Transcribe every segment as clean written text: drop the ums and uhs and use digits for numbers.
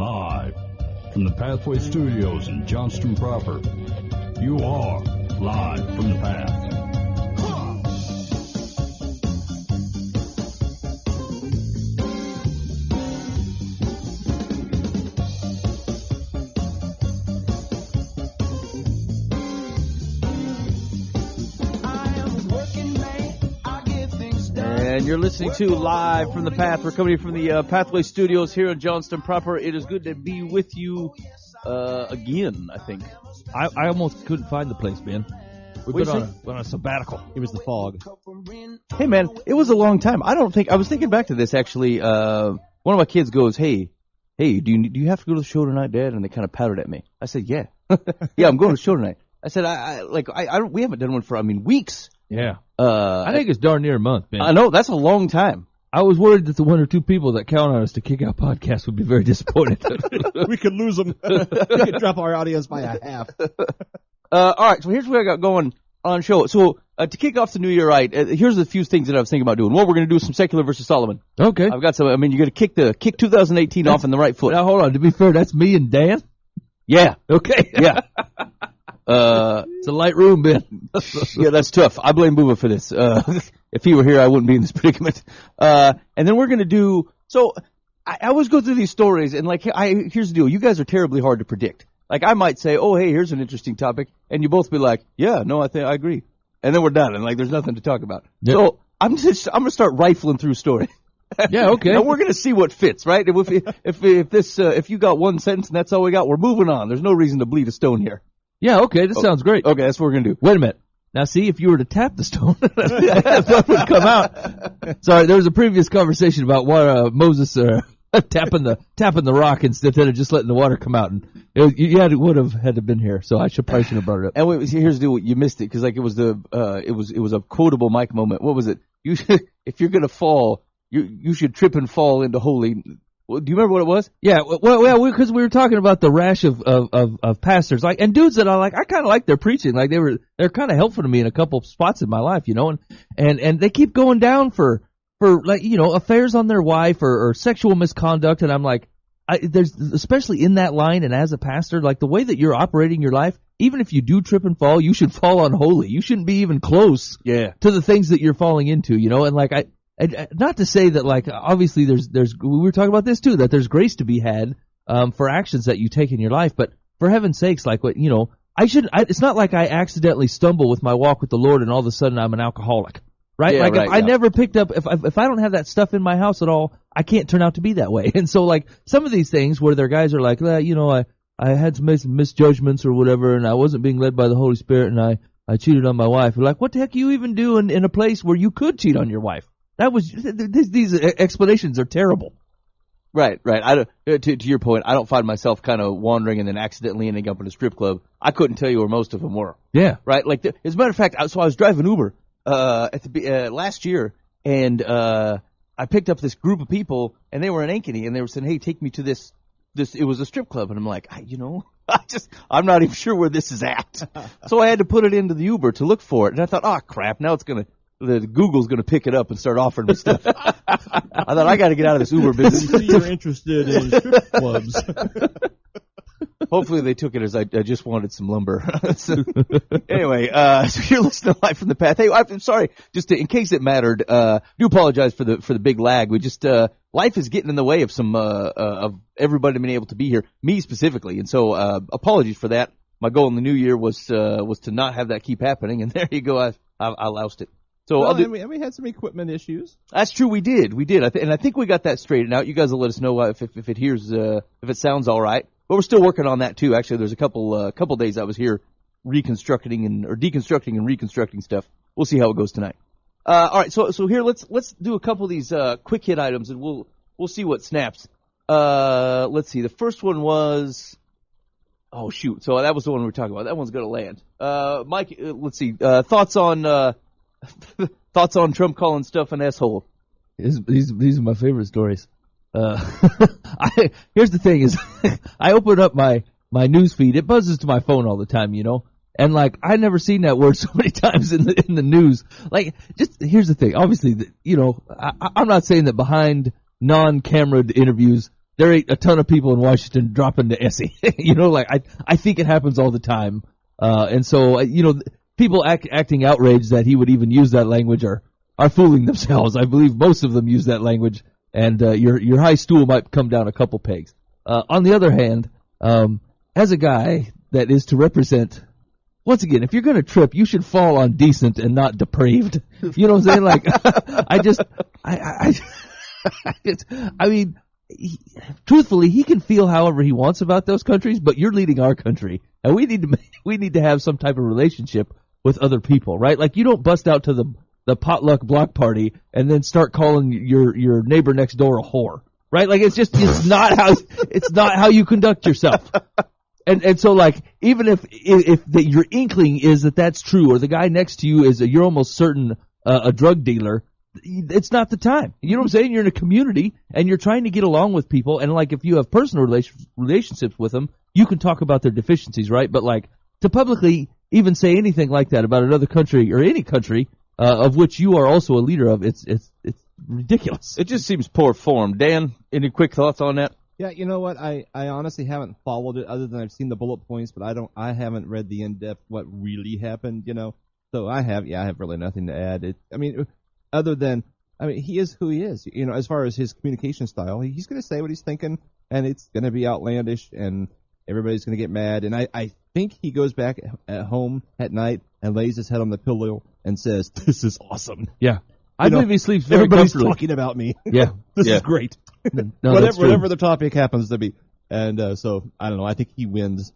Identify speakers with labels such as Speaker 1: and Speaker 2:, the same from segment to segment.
Speaker 1: Live from the Pathway Studios in Johnston proper. You are Live from the Path.
Speaker 2: And you're listening to Live from the Path. We're coming from the Pathway Studios here in Johnston proper. It is good to be with you again, I think.
Speaker 3: I almost couldn't find the place, man. We've been on a sabbatical.
Speaker 4: It was the fog.
Speaker 2: Hey, man, it was a long time. I was thinking back to this, actually. One of my kids goes, hey, do you have to go to the show tonight, Dad? And they kind of pouted at me. I said, yeah. Yeah, I'm going to the show tonight. I said, we haven't done one for, weeks.
Speaker 3: Yeah. I think it's darn near a month, man.
Speaker 2: I know, that's a long time.
Speaker 3: I was worried that the one or two people that count on us to kick out podcasts would be very disappointed.
Speaker 4: We could lose them. We could drop our audience by a half.
Speaker 2: All right, so here's what I got going on the show. So to kick off the new year, right, here's a few things that I was thinking about doing. One, we're going to do some Secular versus Solomon.
Speaker 3: Okay.
Speaker 2: I've got some, you're going to kick 2018 off in the right foot.
Speaker 3: Now, hold on. To be fair, that's me and Dan?
Speaker 2: Yeah.
Speaker 3: Okay.
Speaker 2: Yeah.
Speaker 3: It's a light room, Ben.
Speaker 2: Yeah, that's tough. I blame Booba for this. If he were here, I wouldn't be in this predicament. And then we're going to do, so I always go through these stories, and here's the deal. You guys are terribly hard to predict. Like, I might say, oh, hey, here's an interesting topic, and you both be like, yeah, no, I agree. And then we're done, and there's nothing to talk about. Yep. So I'm going to start rifling through stories.
Speaker 3: Yeah, okay.
Speaker 2: And we're going to see what fits, right? If you got one sentence and that's all we got, we're moving on. There's no reason to bleed a stone here.
Speaker 3: Yeah, okay, this sounds great.
Speaker 2: Okay, that's what we're going to do.
Speaker 3: Wait a minute. Now, see, if you were to tap the stone, that would come out. Sorry, there was a previous conversation about why Moses tapping the rock instead of just letting the water come out. And it would have had to been here, so I probably should have brought it up.
Speaker 2: And wait, here's the deal. You missed it because it was it was a quotable Mike moment. What was it? If you're going to fall, you should trip and fall into holy. Do you remember what it was?
Speaker 3: Yeah, well, because we were talking about the rash of pastors, and dudes that I kind of like their preaching, they're kind of helpful to me in a couple spots in my life, and they keep going down for affairs on their wife or sexual misconduct, and I'm like, there's especially in that line, and as a pastor, the way that you're operating your life, even if you do trip and fall, you should fall unholy. You shouldn't be even close to the things that you're falling into, and not to say that, obviously we were talking about this too, that there's grace to be had for actions that you take in your life, but for heaven's sakes, it's not like I accidentally stumble with my walk with the Lord and all of a sudden I'm an alcoholic, right?
Speaker 2: Yeah,
Speaker 3: if I never picked up, if I don't have that stuff in my house at all, I can't turn out to be that way. And so, some of these things where their guys are like, I had some misjudgments or whatever, and I wasn't being led by the Holy Spirit, and I cheated on my wife. We're like, what the heck are you even doing in a place where you could cheat on your wife? These explanations are terrible.
Speaker 2: Right. To your point, I don't find myself kind of wandering and then accidentally ending up in a strip club. I couldn't tell you where most of them were.
Speaker 3: Yeah.
Speaker 2: Right. As a matter of fact, I was driving Uber last year, and I picked up this group of people, and they were in Ankeny, and they were saying, "Hey, take me to this." It was a strip club, and I'm like, I'm not even sure where this is at. So I had to put it into the Uber to look for it, and I thought, oh crap, now the Google's going to pick it up and start offering me stuff. I thought, I got to get out of this Uber business.
Speaker 4: You're interested in strip clubs.
Speaker 2: Hopefully they took it as I just wanted some lumber. Anyway, so you're listening to Live from the Path. Hey, I'm sorry, just in case it mattered, do apologize for the big lag. We just, life is getting in the way of some, of everybody being able to be here, me specifically. And so, apologies for that. My goal in the new year was to not have that keep happening. And there you go. I loused it. So
Speaker 4: we had some equipment issues.
Speaker 2: That's true. We did. And I think we got that straightened out. You guys will let us know if it sounds all right. But we're still working on that too. Actually, there's a couple days I was here deconstructing and reconstructing stuff. We'll see how it goes tonight. All right. So here let's do a couple of these quick hit items, and we'll see what snaps. Let's see. The first one was. Oh shoot! So that was the one we were talking about. That one's gonna land. Mike, let's see. Thoughts on Trump calling stuff an asshole?
Speaker 3: These are my favorite stories. Here's the thing: is I open up my news feed. It buzzes to my phone all the time, and I never seen that word so many times in the news. Just here's the thing: obviously, I'm not saying that behind non-cameraed interviews there ain't a ton of people in Washington dropping the Essie. You know, like I think it happens all the time. And so, you know, people acting outraged that he would even use that language are fooling themselves. I believe most of them use that language, and your high stool might come down a couple pegs. On the other hand, as a guy that is to represent, once again, if you're going to trip, you should fall on decent and not depraved. You know what I'm saying? Like, I mean, truthfully, he can feel however he wants about those countries, but you're leading our country, and we need to have some type of relationship with other people, right? Like, you don't bust out to the potluck block party and then start calling your neighbor next door a whore, right? Like, it's not how you conduct yourself. And so, like, even if your inkling is that that's true, or the guy next to you you're almost certain a drug dealer, it's not the time. You know what I'm saying? You're in a community and you're trying to get along with people, and like, if you have personal relationships with them, you can talk about their deficiencies, right? But like, to publicly even say anything like that about another country or any country of which you are also a leader of, it's ridiculous.
Speaker 2: It just seems poor form. Dan, any quick thoughts on that?
Speaker 4: Yeah, you know what? I honestly haven't followed it other than I've seen the bullet points, but I haven't read the in-depth what really happened, you know. So I have really nothing to add. Other than he is who he is. You know, as far as his communication style, he's going to say what he's thinking, and it's going to be outlandish, and everybody's going to get mad. And I think he goes back at home at night and lays his head on the pillow and says, "This is awesome."
Speaker 3: Yeah. I believe he sleeps very
Speaker 4: everybody's
Speaker 3: comfortably.
Speaker 4: talking about me.
Speaker 3: Yeah.
Speaker 4: This is great.
Speaker 3: No, that's true.
Speaker 4: Whatever the topic happens to be. And so, I don't know. I think he wins.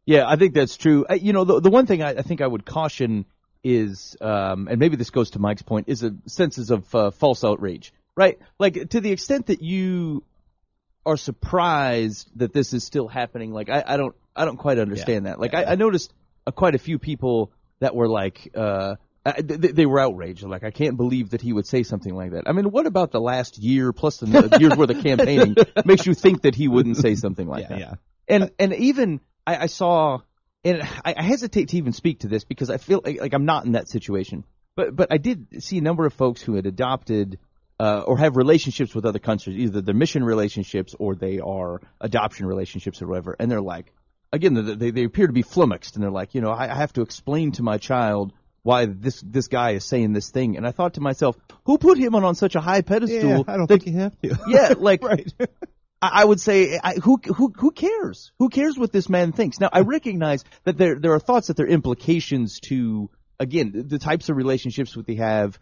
Speaker 2: Yeah, I think that's true. You know, the one thing I think I would caution is, and maybe this goes to Mike's point, is senses of false outrage, right? Like, to the extent that you are surprised that this is still happening, like, I don't quite understand that. Like, I noticed quite a few people that were like, they were outraged. Like, I can't believe that he would say something like that. I mean, what about the last year plus the year's worth of campaigning makes you think that he wouldn't say something like that?
Speaker 4: Yeah.
Speaker 2: And even I saw, and I hesitate to even speak to this because I feel like I'm not in that situation. But I did see a number of folks who had adopted or have relationships with other countries, either they're mission relationships or they are adoption relationships or whatever. And they're like, again, they appear to be flummoxed, and they're like, you know, I have to explain to my child why this guy is saying this thing. And I thought to myself, who put him on such a high pedestal?
Speaker 4: Yeah, I don't think you have to.
Speaker 2: Yeah, like,
Speaker 4: right.
Speaker 2: I would say, who cares? Who cares what this man thinks? Now, I recognize that there are thoughts, that there are implications to, again, the types of relationships that they have.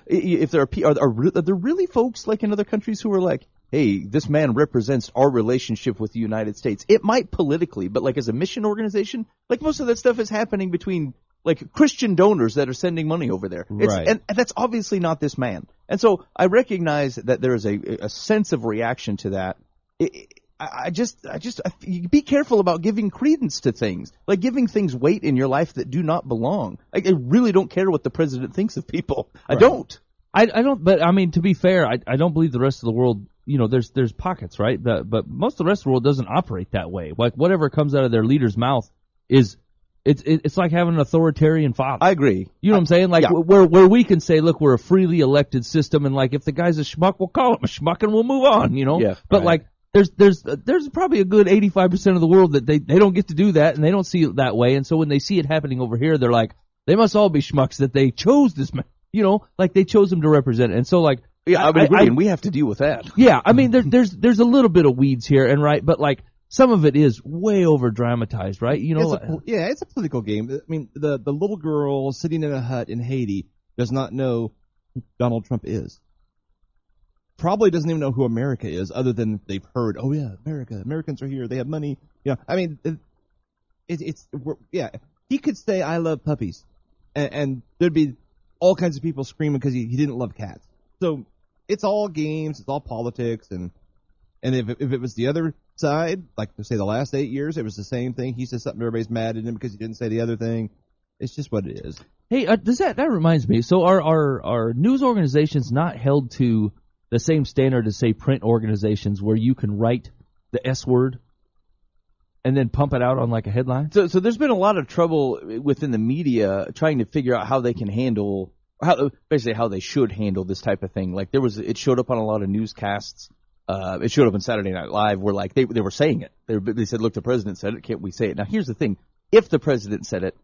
Speaker 2: If there are there really folks like in other countries who are like, hey, this man represents our relationship with the United States. It might politically, but like as a mission organization, like most of that stuff is happening between like Christian donors that are sending money over there.
Speaker 4: Right.
Speaker 2: And that's obviously not this man. And so I recognize that there is a sense of reaction to that. You be careful about giving credence to things, like giving things weight in your life that do not belong. I really don't care what the president thinks of people. I don't.
Speaker 3: I don't, but I mean, to be fair, I don't believe the rest of the world, you know, there's pockets, right? But most of the rest of the world doesn't operate that way. Like, whatever comes out of their leader's mouth it's like having an authoritarian father.
Speaker 2: I agree.
Speaker 3: You know what I'm saying? Like,
Speaker 2: yeah.
Speaker 3: where we can say, look, we're a freely elected system, and like, if the guy's a schmuck, we'll call him a schmuck and we'll move on, you know?
Speaker 2: Yeah,
Speaker 3: but
Speaker 2: right.
Speaker 3: like, there's probably a good 85% of the world that they don't get to do that, and they don't see it that way, and so when they see it happening over here, they're like, they must all be schmucks that they chose this man, you know, like they chose him to represent it. And so like,
Speaker 2: yeah, I agree, and we have to deal with that.
Speaker 3: Yeah, I mean, there's a little bit of weeds here, and right, but like, some of it is way over dramatized, right? You know,
Speaker 4: it's a political game. I mean, the little girl sitting in a hut in Haiti does not know who Donald Trump is. Probably doesn't even know who America is, other than they've heard, oh yeah, Americans are here, they have money. You know, I mean, he could say, I love puppies, and there'd be all kinds of people screaming because he didn't love cats. So it's all games, it's all politics, and if it was the other side, like say the last 8 years, it was the same thing. He said something, everybody's mad at him because he didn't say the other thing. It's just what it is.
Speaker 3: Hey, that reminds me. So are news organizations not held to the same standard as, say, print organizations, where you can write the S word and then pump it out on like a headline?
Speaker 2: So there's been a lot of trouble within the media trying to figure out how they can handle, how they should handle this type of thing. Like it showed up on a lot of newscasts. it showed up on Saturday Night Live where like they were saying it. They said, look, the president said it. Can't we say it? Now, here's the thing. If the president said it,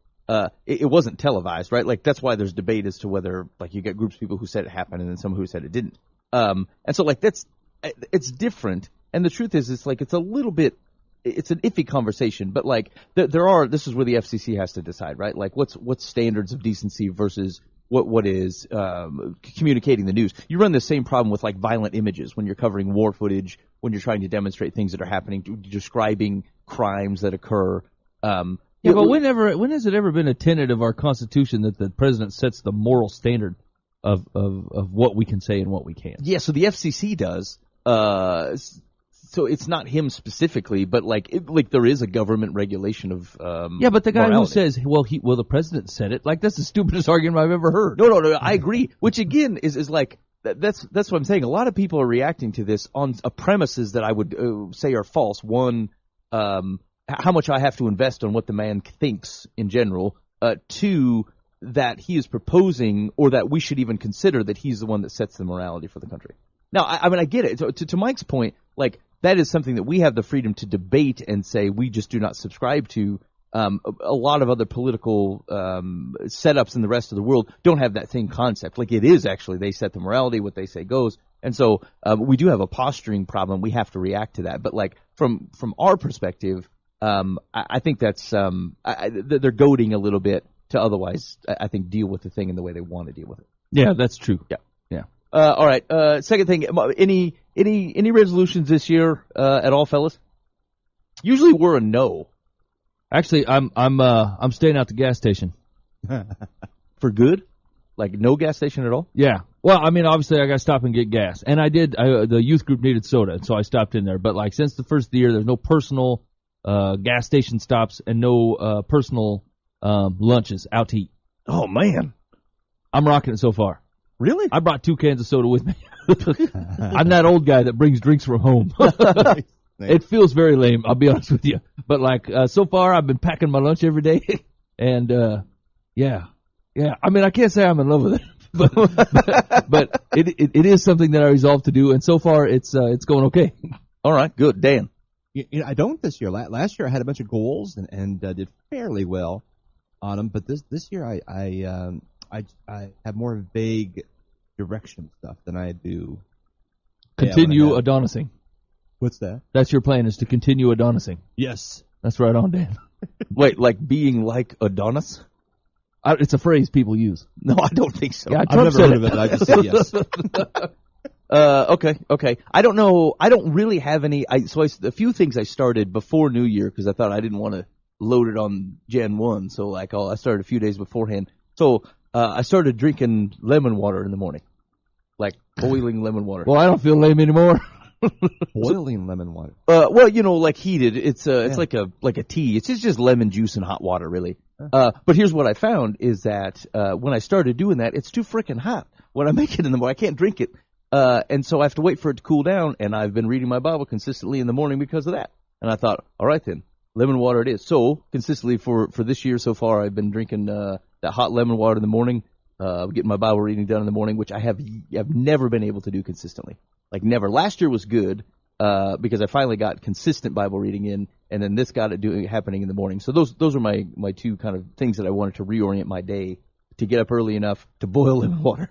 Speaker 2: it wasn't televised, right? Like, that's why there's debate as to whether, like, you get groups of people who said it happened and then some who said it didn't. And so, like, it's different. And the truth is, it's a little bit, it's an iffy conversation, but like, this is where the FCC has to decide, right? Like, what's standards of decency versus what is communicating the news. You run the same problem with like violent images when you're covering war footage, when you're trying to demonstrate things that are happening, describing crimes that occur.
Speaker 3: But when has it ever been a tenet of our Constitution that the president sets the moral standard of what we can say and what we can't?
Speaker 2: Yeah, so the FCC does. So it's not him specifically, but like there is a government regulation of
Speaker 3: yeah, but the guy
Speaker 2: morality.
Speaker 3: who says, well, the president said it, like that's the stupidest argument I've ever heard.
Speaker 2: No, I agree. Which again is like that's what I'm saying. A lot of people are reacting to this on premises that I would say are false. One, how much I have to invest on what the man thinks in general. Two, that he is proposing or that we should even consider that he's the one that sets the morality for the country. Now, I mean, I get it. To Mike's point, like, that is something that we have the freedom to debate and say we just do not subscribe to. A lot of other political setups in the rest of the world don't have that same concept. Like, it is actually, they set the morality, what they say goes. And so we do have a posturing problem. We have to react to that. But, like, from our perspective, I think that's they're goading a little bit to otherwise, I think, deal with the thing in the way they want to deal with it.
Speaker 3: Yeah, that's true.
Speaker 2: Yeah.
Speaker 3: Yeah.
Speaker 2: All right. Second thing, any resolutions this year at all, fellas? Usually we're a no.
Speaker 3: Actually, I'm staying out the gas station.
Speaker 2: For good? Like no gas station at all?
Speaker 3: Yeah. Well, I mean, obviously I got to stop and get gas, and I did. The youth group needed soda, so I stopped in there. But like since the first of the year, there's no personal gas station stops and no personal lunches out to eat.
Speaker 2: Oh man,
Speaker 3: I'm rocking it so far.
Speaker 2: Really?
Speaker 3: I brought 2 cans of soda with me. I'm that old guy that brings drinks from home. It feels very lame, I'll be honest with you. But like so far, I've been packing my lunch every day, and yeah. I mean, I can't say I'm in love with it, but it is something that I resolved to do, and so far it's going okay.
Speaker 2: All right, good, Dan.
Speaker 4: I don't this year. Last year I had a bunch of goals and did fairly well on them, but this year I have more vague direction stuff than I do.
Speaker 3: Continue Adonising.
Speaker 4: What's that?
Speaker 3: That's your plan, is to continue Adonising.
Speaker 4: Yes.
Speaker 3: That's right on, Dan.
Speaker 2: Wait, like being like Adonis?
Speaker 3: It's a phrase people use.
Speaker 2: No, I don't think so.
Speaker 3: Yeah,
Speaker 4: I've never heard of it. I just said yes.
Speaker 2: Okay. I don't know. I don't really have any. A few things I started before New Year because I thought I didn't want to load it on Jan 1. So like, I started a few days beforehand. So I started drinking lemon water in the morning, like boiling lemon water.
Speaker 3: Well, I don't feel lame anymore.
Speaker 4: Boiling lemon water.
Speaker 2: Well, like heated. It's like a tea. It's just lemon juice and hot water, really. But here's what I found is that when I started doing that, it's too freaking hot. When I make it in the morning, I can't drink it. And so I have to wait for it to cool down, and I've been reading my Bible consistently in the morning because of that. And I thought, all right then, lemon water it is. So consistently for this year so far, I've been drinking that hot lemon water in the morning, getting my Bible reading done in the morning, which I've never been able to do consistently. Like never. Last year was good because I finally got consistent Bible reading in, and then this got it happening in the morning. So those are my two kind of things that I wanted to reorient my day, to get up early enough to boil lemon water.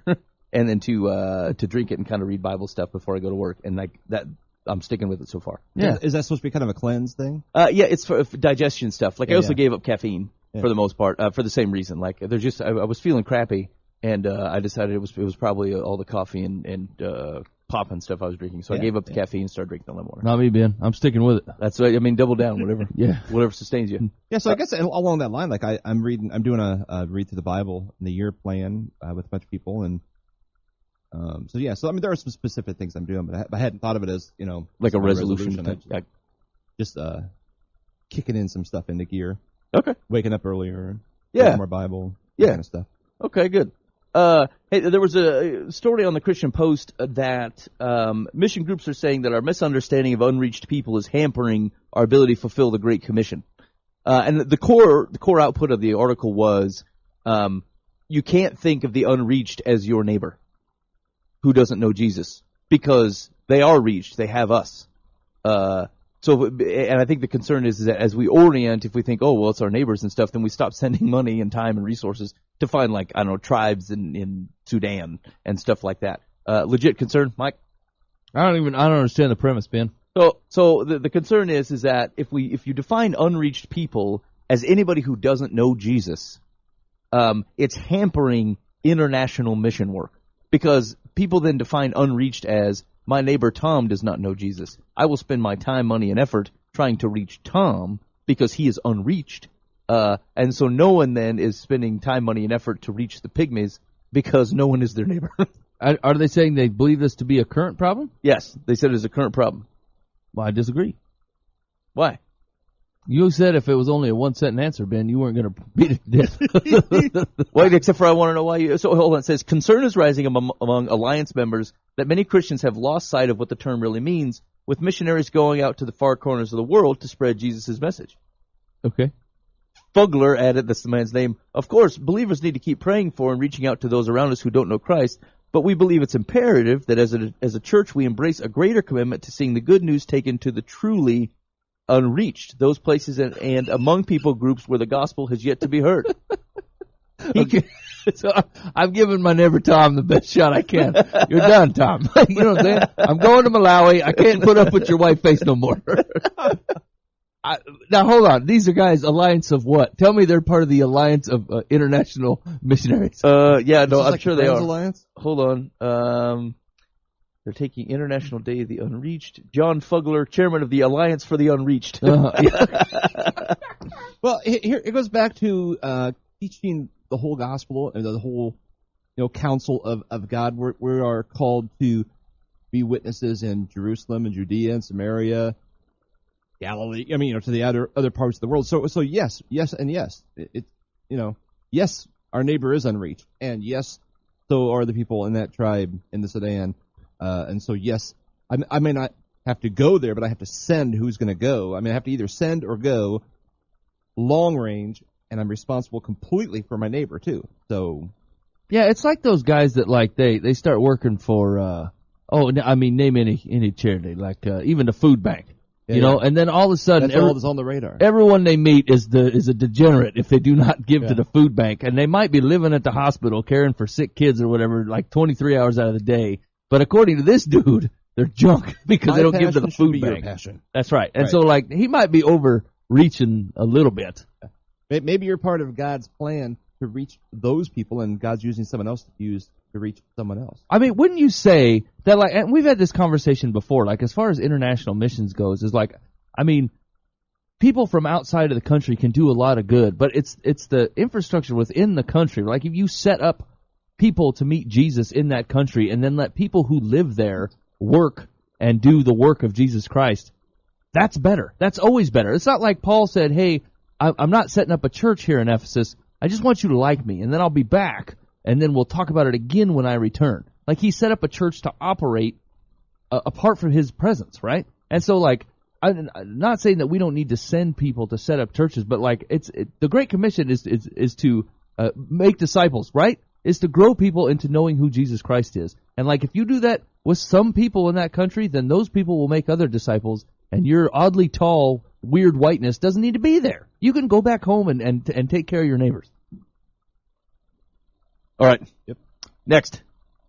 Speaker 2: And then to drink it and kind of read Bible stuff before I go to work, and like that, I'm sticking with it so far.
Speaker 4: Yeah, is that supposed to be kind of a cleanse thing?
Speaker 2: Yeah, it's for digestion stuff. Like I also gave up caffeine
Speaker 4: Yeah.
Speaker 2: for the most part for the same reason. Like there's just I was feeling crappy, and I decided it was probably all the coffee and pop and stuff I was drinking. So I gave up the caffeine and started drinking the lemon water.
Speaker 3: Not me, Ben. I'm sticking with it.
Speaker 2: That's right. I mean, double down, whatever.
Speaker 3: Yeah.
Speaker 2: Whatever sustains you.
Speaker 4: Yeah, so I guess along that line, like I'm doing a read through the Bible in the year plan with a bunch of people, and so I mean there are some specific things I'm doing, but I hadn't thought of it as
Speaker 2: Like a
Speaker 4: my
Speaker 2: resolution.
Speaker 4: Just kicking in some stuff into gear,
Speaker 2: Okay.
Speaker 4: waking up earlier,
Speaker 2: Yeah.
Speaker 4: reading more Bible, that kind of stuff.
Speaker 2: Okay, good. Hey, there was a story on the Christian Post that mission groups are saying that our misunderstanding of unreached people is hampering our ability to fulfill the Great Commission. And the core output of the article was you can't think of the unreached as your neighbor who doesn't know Jesus, because they are reached. They have us. And I think the concern is that as we orient, if we think, oh, well, it's our neighbors and stuff, then we stop sending money and time and resources to find, like, I don't know, tribes in Sudan and stuff like that. Legit concern, Mike?
Speaker 3: I don't understand the premise, Ben.
Speaker 2: So the concern is that if you define unreached people as anybody who doesn't know Jesus, it's hampering international mission work, because people then define unreached as my neighbor Tom does not know Jesus. I will spend my time, money, and effort trying to reach Tom because he is unreached. And so no one then is spending time, money, and effort to reach the pygmies because no one is their neighbor.
Speaker 3: Are they saying they believe this to be a current problem?
Speaker 2: Yes, they said it's a current problem.
Speaker 3: Well, I disagree.
Speaker 2: Why?
Speaker 3: You said if it was only a one-sentence answer, Ben, you weren't going to beat it to death.
Speaker 2: Wait, except for I want to know why you... So hold on, it says, concern is rising among Alliance members that many Christians have lost sight of what the term really means, with missionaries going out to the far corners of the world to spread Jesus' message.
Speaker 3: Okay.
Speaker 2: Fugler added, that's the man's name, of course, believers need to keep praying for and reaching out to those around us who don't know Christ, but we believe it's imperative that as a church we embrace a greater commitment to seeing the good news taken to the truly unreached, those places and among people groups where the gospel has yet to be heard.
Speaker 3: Okay. So I've given my neighbor Tom the best shot I can. You're done, Tom. You know what I'm saying? I'm going to Malawi. I can't put up with your white face no more. Now, hold on. These are guys, Alliance of what? Tell me they're part of the Alliance of International Missionaries.
Speaker 2: Yeah, no, I'm
Speaker 4: like
Speaker 2: sure
Speaker 4: the
Speaker 2: they
Speaker 4: Friends
Speaker 2: are.
Speaker 4: Alliance?
Speaker 2: Hold on. They're taking International Day of the Unreached. John Fugler, chairman of the Alliance for the Unreached.
Speaker 3: Yeah.
Speaker 4: Well, here it goes back to teaching the whole gospel and the whole, counsel of God. We are called to be witnesses in Jerusalem and Judea and Samaria, Galilee. I mean, to the other parts of the world. So yes, and yes. Yes, our neighbor is unreached, and yes, so are the people in that tribe in the Sudan. And so, yes, I may not have to go there, but I have to send who's going to go. I mean, I have to either send or go long range, and I'm responsible completely for my neighbor, too. So,
Speaker 3: yeah, it's like those guys that, like, they start working for, name any charity, like even the food bank, and then all of a sudden,
Speaker 4: that's all that's on the radar.
Speaker 3: Everyone they meet is a degenerate if they do not give to the food bank, and they might be living at the hospital caring for sick kids or whatever, like 23 hours out of the day. But according to this dude, they're junk because they don't give to the food bank.
Speaker 4: Passion.
Speaker 3: That's right. And so, like, he might be overreaching a little bit.
Speaker 4: Maybe you're part of God's plan to reach those people, and God's using someone else to reach someone else.
Speaker 3: I mean, wouldn't you say that, like, and we've had this conversation before, like, as far as international missions goes, is like, I mean, people from outside of the country can do a lot of good, but it's the infrastructure within the country. Like, if you set up people to meet Jesus in that country and then let people who live there work and do the work of Jesus Christ, that's better. That's always better. It's not like Paul said, hey, I'm not setting up a church here in Ephesus. I just want you to like me, and then I'll be back, and then we'll talk about it again when I return. Like, he set up a church to operate apart from his presence, right? And so, like, I'm not saying that we don't need to send people to set up churches, but, like, the Great Commission is to make disciples, right? Is to grow people into knowing who Jesus Christ is. And, like, if you do that with some people in that country, then those people will make other disciples, and your oddly tall, weird whiteness doesn't need to be there. You can go back home and take care of your neighbors.
Speaker 2: All right.
Speaker 4: Yep.
Speaker 2: Next.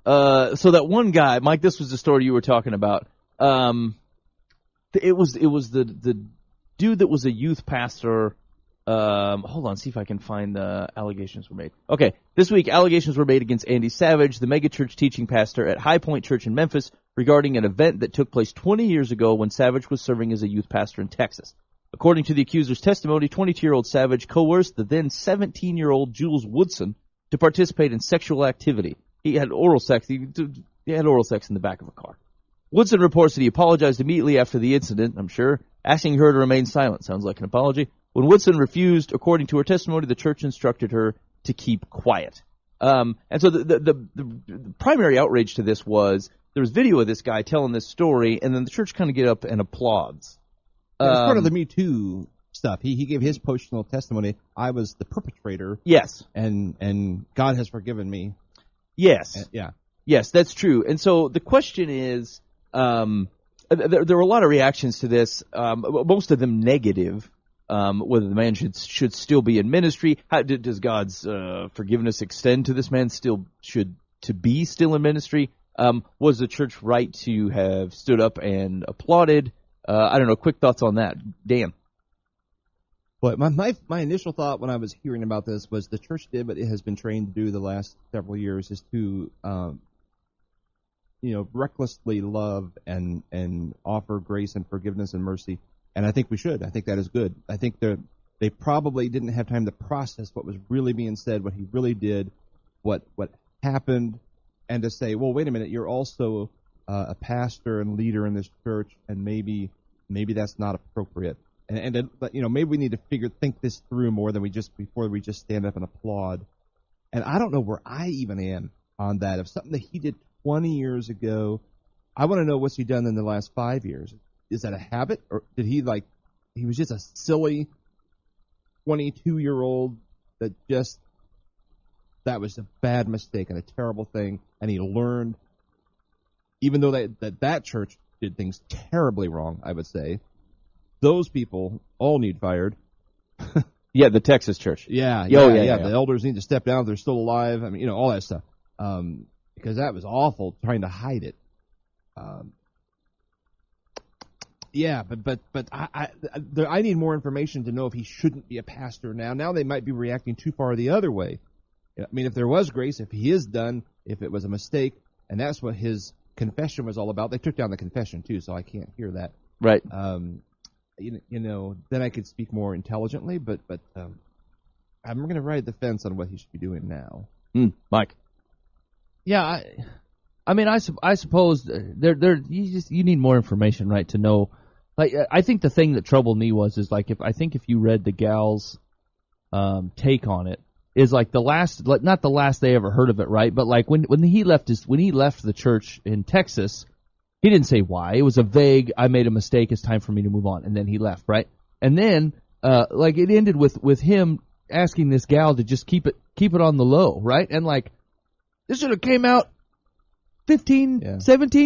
Speaker 2: So that one guy, Mike, this was the story you were talking about. It was the dude that was a youth pastor. Hold on, see if I can find the allegations were made. Okay, this week allegations were made against Andy Savage, the megachurch teaching pastor at High Point Church in Memphis, regarding an event that took place 20 years ago when Savage was serving as a youth pastor in Texas. According to the accuser's testimony, 22-year-old Savage coerced the then 17-year-old Jules Woodson to participate in sexual activity. He had oral sex. He had oral sex in the back of a car. Woodson reports that he apologized immediately after the incident, I'm sure, asking her to remain silent. Sounds like an apology. When Woodson refused, according to her testimony, the church instructed her to keep quiet. And so the primary outrage to this was there was video of this guy telling this story, and then the church kind of get up and applauds.
Speaker 4: It's part of the Me Too stuff. He gave his personal testimony. I was the perpetrator.
Speaker 2: Yes.
Speaker 4: And God has forgiven me.
Speaker 2: Yes.
Speaker 4: Yeah.
Speaker 2: Yes, that's true. And so the question is, there were a lot of reactions to this, most of them negative. Whether the man should still be in ministry, does God's forgiveness extend to this man still be still in ministry? Was the church right to have stood up and applauded? I don't know. Quick thoughts on that, Dan.
Speaker 4: But my initial thought when I was hearing about this was the church did what it has been trained to do the last several years, is to recklessly love and offer grace and forgiveness and mercy. And I think we should. I think that is good. I think they probably didn't have time to process what was really being said, what he really did, what happened, and to say, well, wait a minute, you're also a pastor and leader in this church, and maybe that's not appropriate. And maybe we need to think this through more than before we just stand up and applaud. And I don't know where I even am on that. If something that he did 20 years ago, I want to know what's he done in the last 5 years. Is that a habit, or did he was just a silly 22-year-old that was a bad mistake and a terrible thing, and he learned, even though that church did things terribly wrong, I would say, those people all need fired.
Speaker 2: Yeah, the Texas church.
Speaker 4: Yeah. The elders need to step down if they're still alive. I mean, all that stuff. Because that was awful trying to hide it. Yeah, but I need more information to know if he shouldn't be a pastor now. Now they might be reacting too far the other way. I mean, if there was grace, if he is done, if it was a mistake, and that's what his confession was all about. They took down the confession too, so I can't hear that.
Speaker 2: Right.
Speaker 4: Then I could speak more intelligently, but I'm going to ride the fence on what he should be doing now.
Speaker 2: Mike.
Speaker 3: Yeah, I suppose you need more information, right, to know. Like, I think the thing that troubled me is like if you read the gal's take on it, is like not the last they ever heard of it, right? But like when he left the church in Texas, he didn't say why. It was a vague, I made a mistake, it's time for me to move on, and then he left, right? And then it ended with him asking this gal to just keep it on the low, right? And like, this should have came out 17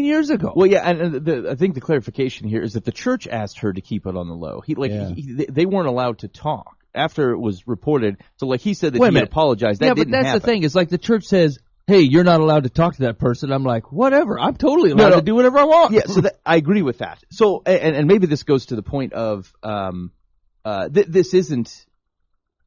Speaker 3: years ago.
Speaker 2: Well, yeah, and I think the clarification here is that the church asked her to keep it on the low. They weren't allowed to talk after it was reported. So, like, he said that he had apologized. That didn't happen.
Speaker 3: That's the thing. It's like the church says, hey, you're not allowed to talk to that person. I'm like, whatever. I'm totally allowed to do whatever I want.
Speaker 2: Yeah, so I agree with that. So, and maybe this goes to the point of this isn't.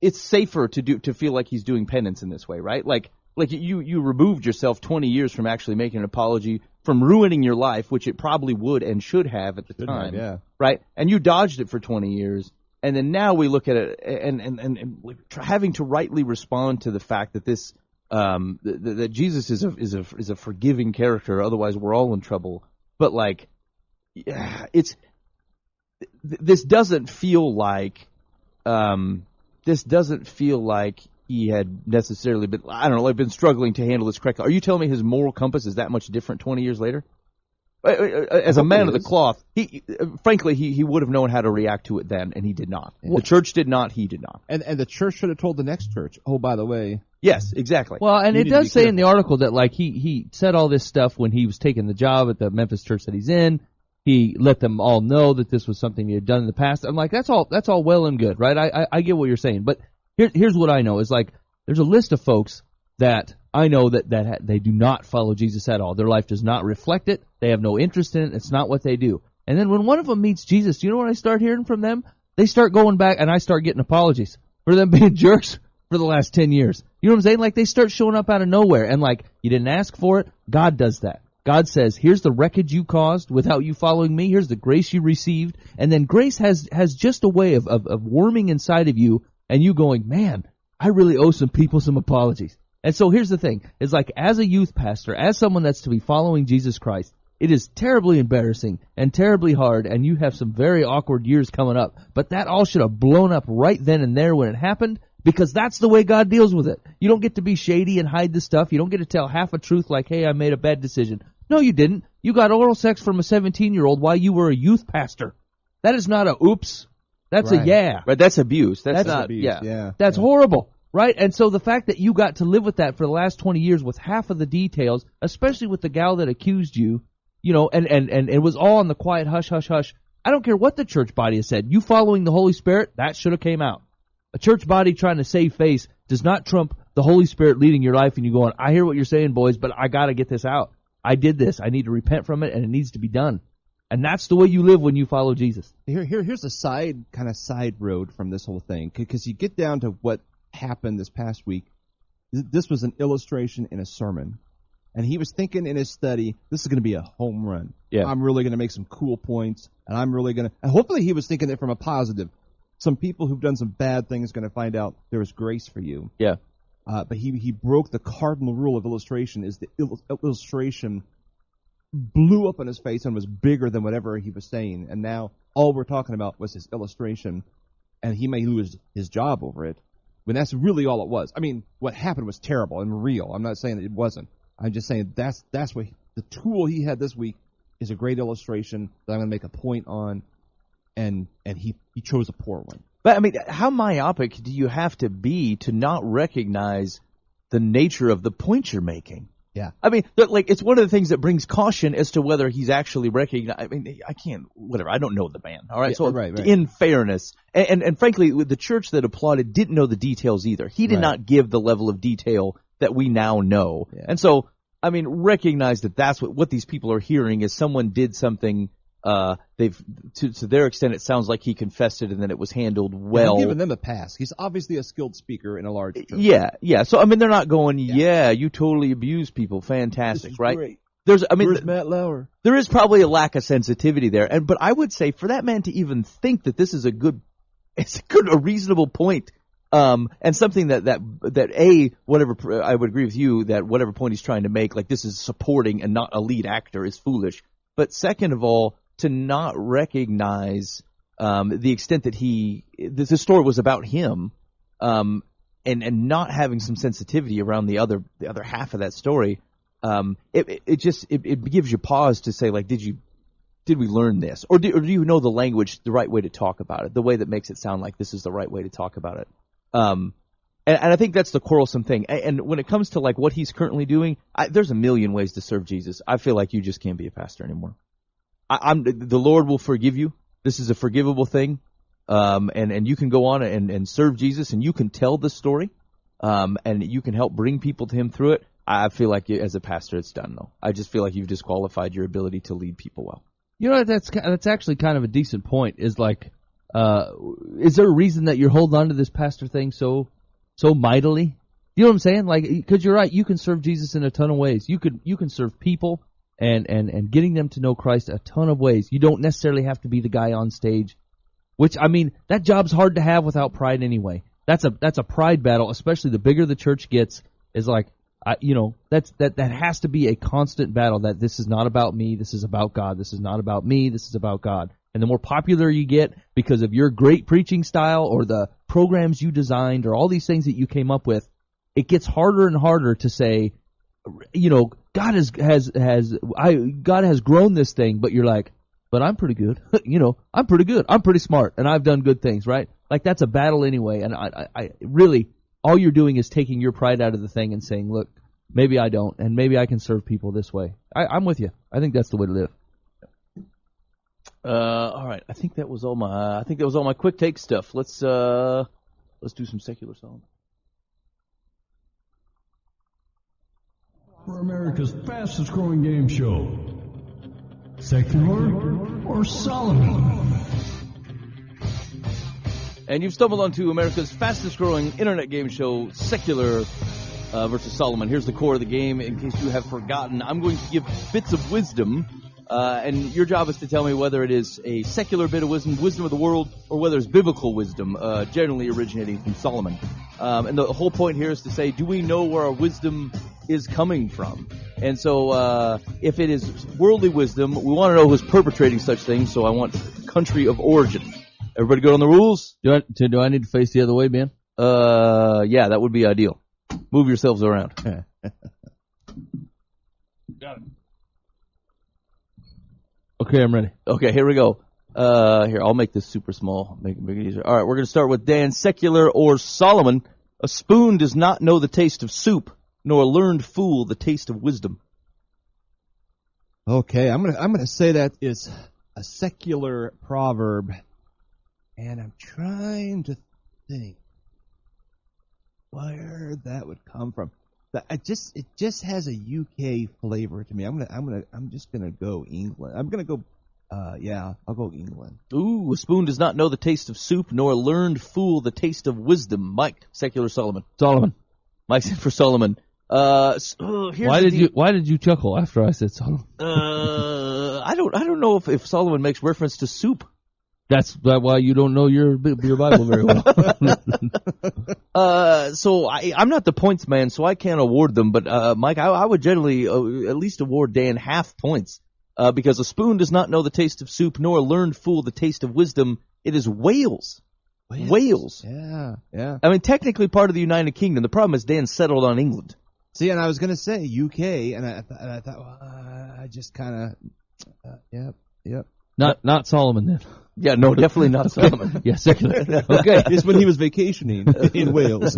Speaker 2: It's safer to feel like he's doing penance in this way, right? Like you removed yourself 20 years from actually making an apology, from ruining your life, which it probably would and should have at the time, right? And you dodged it for 20 years, and then now we look at it and having to rightly respond to the fact that this that Jesus is a forgiving character. Otherwise, we're all in trouble. But this doesn't feel like he had necessarily been struggling to handle this correctly. Are you telling me his moral compass is that much different 20 years later? As a man of the cloth, he would have known how to react to it then, and he did not. The church did not. He did not.
Speaker 4: And the church should have told the next church, oh, by the way.
Speaker 2: Yes, exactly.
Speaker 3: Well, and it does say in the article that he said all this stuff when he was taking the job at the Memphis church that he's in. He let them all know that this was something he had done in the past. I'm like, that's all well and good, right? I get what you're saying, but here's what I know is like there's a list of folks that I know that they do not follow Jesus at all. Their life does not reflect it. They have no interest in it. It's not what they do. And then when one of them meets Jesus, do you know what I start hearing from them? They start going back, and I start getting apologies for them being jerks for the last 10 years. You know what I'm saying? Like, they start showing up out of nowhere, and like, you didn't ask for it. God does that. God says, here's the wreckage you caused without you following me. Here's the grace you received. And then grace has just a way of worming inside of you, and you going, man, I really owe some people some apologies. And so here's the thing, is like, as a youth pastor, as someone that's to be following Jesus Christ, it is terribly embarrassing and terribly hard, and you have some very awkward years coming up. But that all should have blown up right then and there when it happened, because that's the way God deals with it. You don't get to be shady and hide the stuff. You don't get to tell half a truth like, hey, I made a bad decision. No, you didn't. You got oral sex from a 17-year-old while you were a youth pastor. That is not a oops. That's a yeah.
Speaker 2: Right, that's abuse. That's not
Speaker 4: abuse. Yeah.
Speaker 3: That's horrible. Right? And so the fact that you got to live with that for the last 20 years with half of the details, especially with the gal that accused you, and it was all on the quiet hush, hush, hush. I don't care what the church body has said. You following the Holy Spirit, that should have came out. A church body trying to save face does not trump the Holy Spirit leading your life and you going, I hear what you're saying, boys, but I got to get this out. I did this. I need to repent from it, and it needs to be done. And that's the way you live when you follow Jesus.
Speaker 4: Here's a side road from this whole thing, because you get down to what happened this past week. This was an illustration in a sermon, and he was thinking in his study, this is going to be a home run.
Speaker 2: Yeah.
Speaker 4: I'm really going to make some cool points, and I'm really going to. And hopefully, he was thinking it from a positive. Some people who've done some bad things are going to find out there is grace for you.
Speaker 2: Yeah.
Speaker 4: But he broke the cardinal rule of illustration. Is the illustration blew up in his face and was bigger than whatever he was saying, and now all we're talking about was his illustration, and he may lose his job over it, when that's really all it was. I mean, what happened was terrible and real. I'm not saying that it wasn't. I'm just saying that's what the tool he had this week is a great illustration that I'm going to make a point on, and he chose a poor one.
Speaker 2: But, I mean, how myopic do you have to be to not recognize the nature of the point you're making?
Speaker 4: Yeah.
Speaker 2: I mean, it's one of the things that brings caution as to whether he's actually recognized. I mean, I don't know the man, all right?
Speaker 4: Yeah,
Speaker 2: so,
Speaker 4: right.
Speaker 2: in fairness, and frankly, the church that applauded didn't know the details either. He did not give the level of detail that we now know.
Speaker 4: Yeah.
Speaker 2: And so, I mean, recognize that that's what these people are hearing is someone did something. To their extent, it sounds like he confessed it and then it was handled well.
Speaker 4: I'm giving them a pass. He's obviously a skilled speaker in a large church.
Speaker 2: Yeah. So I mean, they're not going, you totally abuse people, fantastic, right?
Speaker 4: Great.
Speaker 2: Where's
Speaker 4: Matt Lauer?
Speaker 2: There is probably a lack of sensitivity there, but I would say for that man to even think that this is a reasonable point, and something that whatever I would agree with you that whatever point he's trying to make, like this is supporting and not a lead actor, is foolish. But second of all, to not recognize the extent that the story was about him, and not having some sensitivity around the other half of that story, it gives you pause to say, like, did we learn this, or do you know the language, the right way to talk about it, the way that makes it sound like this is the right way to talk about it? And I think that's the quarrelsome thing. And when it comes to like what he's currently doing, there's a million ways to serve Jesus. I feel like you just can't be a pastor anymore. The Lord will forgive you. This is a forgivable thing. And you can go on and serve Jesus, and you can tell the story, and you can help bring people to him through it. I feel like as a pastor, it's done, though. I just feel like you've disqualified your ability to lead people well.
Speaker 3: You know, that's actually kind of a decent point, is like, is there a reason that you're holding on to this pastor thing so mightily? You know what I'm saying? Like, because you're right, you can serve Jesus in a ton of ways. You can serve people and getting them to know Christ a ton of ways. You don't necessarily have to be the guy on stage, which, I mean, that job's hard to have without pride anyway. That's a pride battle, especially the bigger the church gets, is like, that has to be a constant battle, that this is not about me, this is about God. This is not about me, this is about God. And the more popular you get because of your great preaching style or the programs you designed or all these things that you came up with, it gets harder and harder to say, God has grown this thing, but you're like, but I'm pretty good. I'm pretty good. I'm pretty smart, and I've done good things, right? Like, that's a battle anyway. And I really, all you're doing is taking your pride out of the thing and saying, look, maybe I don't, and maybe I can serve people this way. I'm with you. I think that's the way to live.
Speaker 2: All right. I think that was all my quick take stuff. Let's do some secular song.
Speaker 1: For America's fastest growing game show, Secular or Solomon?
Speaker 2: And you've stumbled onto America's fastest growing internet game show, Secular versus Solomon. Here's the core of the game. In case you have forgotten, I'm going to give bits of wisdom, and your job is to tell me whether it is a secular bit of wisdom of the world, or whether it's biblical wisdom, generally originating from Solomon. And the whole point here is to say, do we know where our wisdom is coming from? And so if it is worldly wisdom, we want to know who's perpetrating such things, so I want country of origin. Everybody good on the rules?
Speaker 3: Do I need to face the other way, Ben?
Speaker 2: Yeah, that would be ideal. Move yourselves around.
Speaker 3: Got it. Okay, I'm ready.
Speaker 2: Okay, here we go. Here, I'll make this super small. Make it easier. All right, we're going to start with Dan. Secular or Solomon? A spoon does not know the taste of soup, nor a learned fool the taste of wisdom.
Speaker 4: Okay, I'm gonna say that is a secular proverb, and I'm trying to think where that would come from. It just has a UK flavor to me. I'm just gonna go England. I'm gonna go. I'll go England.
Speaker 2: Ooh, a spoon does not know the taste of soup, nor a learned fool the taste of wisdom. Mike, secular Solomon.
Speaker 3: Solomon.
Speaker 2: Mike's in for Solomon. Here's
Speaker 3: Why did you chuckle after I said Solomon?
Speaker 2: I don't know if Solomon makes reference to soup.
Speaker 3: That's why you don't know your Bible very well.
Speaker 2: So I'm not the points man, so I can't award them. But Mike, I would generally at least award Dan half points because a spoon does not know the taste of soup, nor a learned fool the taste of wisdom. It is Wales. Wales.
Speaker 4: Yeah.
Speaker 2: I mean, technically part of the United Kingdom. The problem is Dan settled on England.
Speaker 4: See, and I was gonna say UK, and I thought, well, I just kind of, yep.
Speaker 3: Not Solomon then.
Speaker 2: Yeah, no, definitely not Solomon.
Speaker 3: Yeah, secular. Okay.
Speaker 4: It's when he was vacationing in Wales.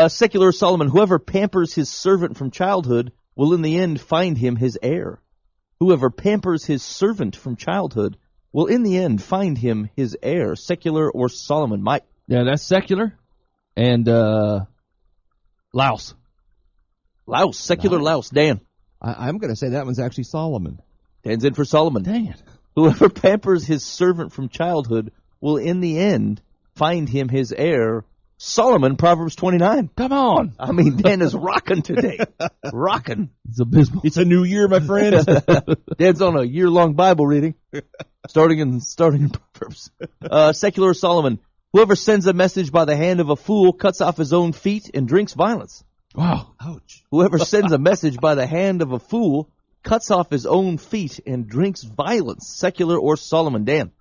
Speaker 2: Secular Solomon, whoever pampers his servant from childhood will in the end find him his heir. Whoever pampers his servant from childhood will in the end find him his heir. Secular or Solomon? Mike?
Speaker 3: Yeah, that's secular. And Laos.
Speaker 2: Laos. Secular Laos. Dan?
Speaker 4: I'm going to say that one's actually Solomon.
Speaker 2: Dan's in for Solomon.
Speaker 3: Dang it.
Speaker 2: Whoever pampers his servant from childhood will in the end find him his heir. Solomon, Proverbs 29.
Speaker 3: Come on.
Speaker 2: I mean, Dan is rocking today. Rocking.
Speaker 3: It's abysmal.
Speaker 4: It's a new year, my friend.
Speaker 2: Dan's on a year-long Bible reading, starting in Proverbs. Secular Solomon. Whoever sends a message by the hand of a fool cuts off his own feet and drinks violence.
Speaker 3: Wow.
Speaker 4: Ouch.
Speaker 2: Whoever sends a message by the hand of a fool cuts off his own feet and drinks violence. Secular or Solomon? Dan?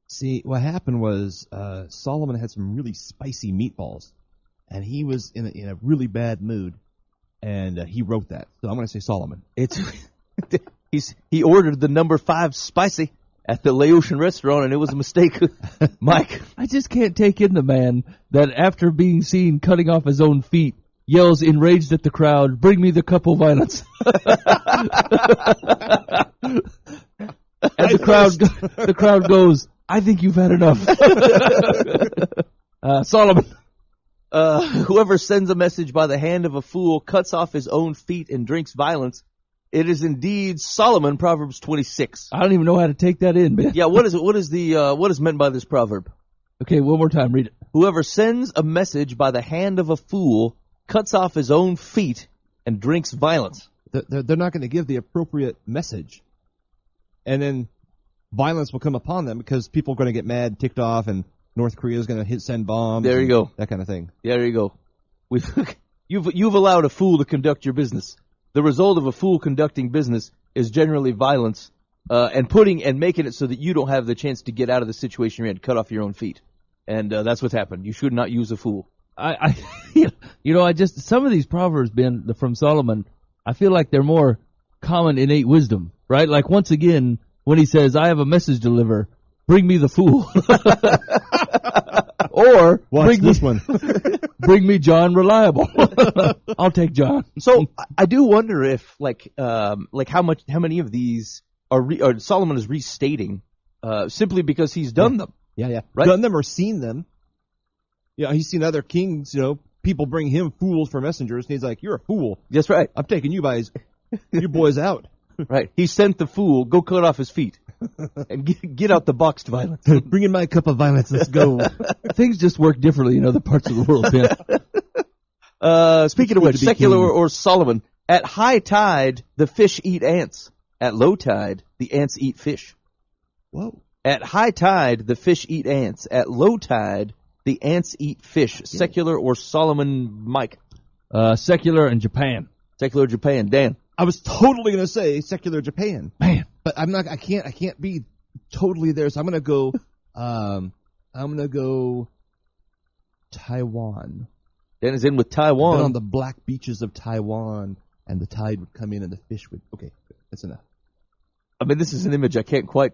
Speaker 4: See, what happened was Solomon had some really spicy meatballs, and he was in a really bad mood, and he wrote that. So I'm going to say Solomon.
Speaker 2: He ordered the number 5 spicy at the Laotian restaurant, and it was a mistake. Mike?
Speaker 3: I just can't take in the man that after being seen cutting off his own feet, yells enraged at the crowd, "Bring me the cup of violence." And the crowd goes, "I think you've had enough." Solomon.
Speaker 2: Whoever sends a message by the hand of a fool cuts off his own feet and drinks violence. It is indeed Solomon, Proverbs 26.
Speaker 3: I don't even know how to take that in, man.
Speaker 2: Yeah, what is meant by this proverb?
Speaker 3: Okay, one more time, read it.
Speaker 2: Whoever sends a message by the hand of a fool cuts off his own feet and drinks violence.
Speaker 4: They're not going to give the appropriate message. And then violence will come upon them because people are going to get mad, ticked off, and North Korea is going to send bombs.
Speaker 2: There you go.
Speaker 4: That kind of thing.
Speaker 2: Yeah, there you go. You've allowed a fool to conduct your business. The result of a fool conducting business is generally violence, and making it so that you don't have the chance to get out of the situation you're in, cut off your own feet. And that's what's happened. You should not use a fool.
Speaker 3: Some of these proverbs, Ben, from Solomon, I feel like they're more common innate wisdom, right? Like once again, when he says, "I have a message to deliver, bring me the fool." Or
Speaker 4: watch this one.
Speaker 3: Bring me John Reliable. I'll take John.
Speaker 2: So I do wonder if how many of these are Solomon is restating simply because he's done them.
Speaker 4: Yeah.
Speaker 2: Right?
Speaker 4: Done them or seen them. Yeah, he's seen other kings, people bring him fools for messengers, and he's like, "You're a fool.
Speaker 2: That's right.
Speaker 4: I'm taking you boys out."
Speaker 2: Right. He sent the fool, go cut off his feet, and get out the boxed violence.
Speaker 4: Bring in my cup of violence, let's go.
Speaker 3: Things just work differently in other parts of the world, Ben.
Speaker 2: Speaking of which, secular or Solomon, at high tide, the fish eat ants. At low tide, the ants eat fish.
Speaker 4: Whoa.
Speaker 2: At high tide, the fish eat ants. At low tide, the ants eat fish. Secular or Solomon? Mike?
Speaker 3: Secular and Japan.
Speaker 2: Secular Japan. Dan?
Speaker 4: I was totally going to say secular Japan.
Speaker 3: Man.
Speaker 4: But I'm not, I can't be totally there, so I'm going to go, Taiwan.
Speaker 2: Dan is in with Taiwan.
Speaker 4: Been on the black beaches of Taiwan, and the tide would come in and the fish would, okay, that's enough.
Speaker 2: I mean, this is an image I can't quite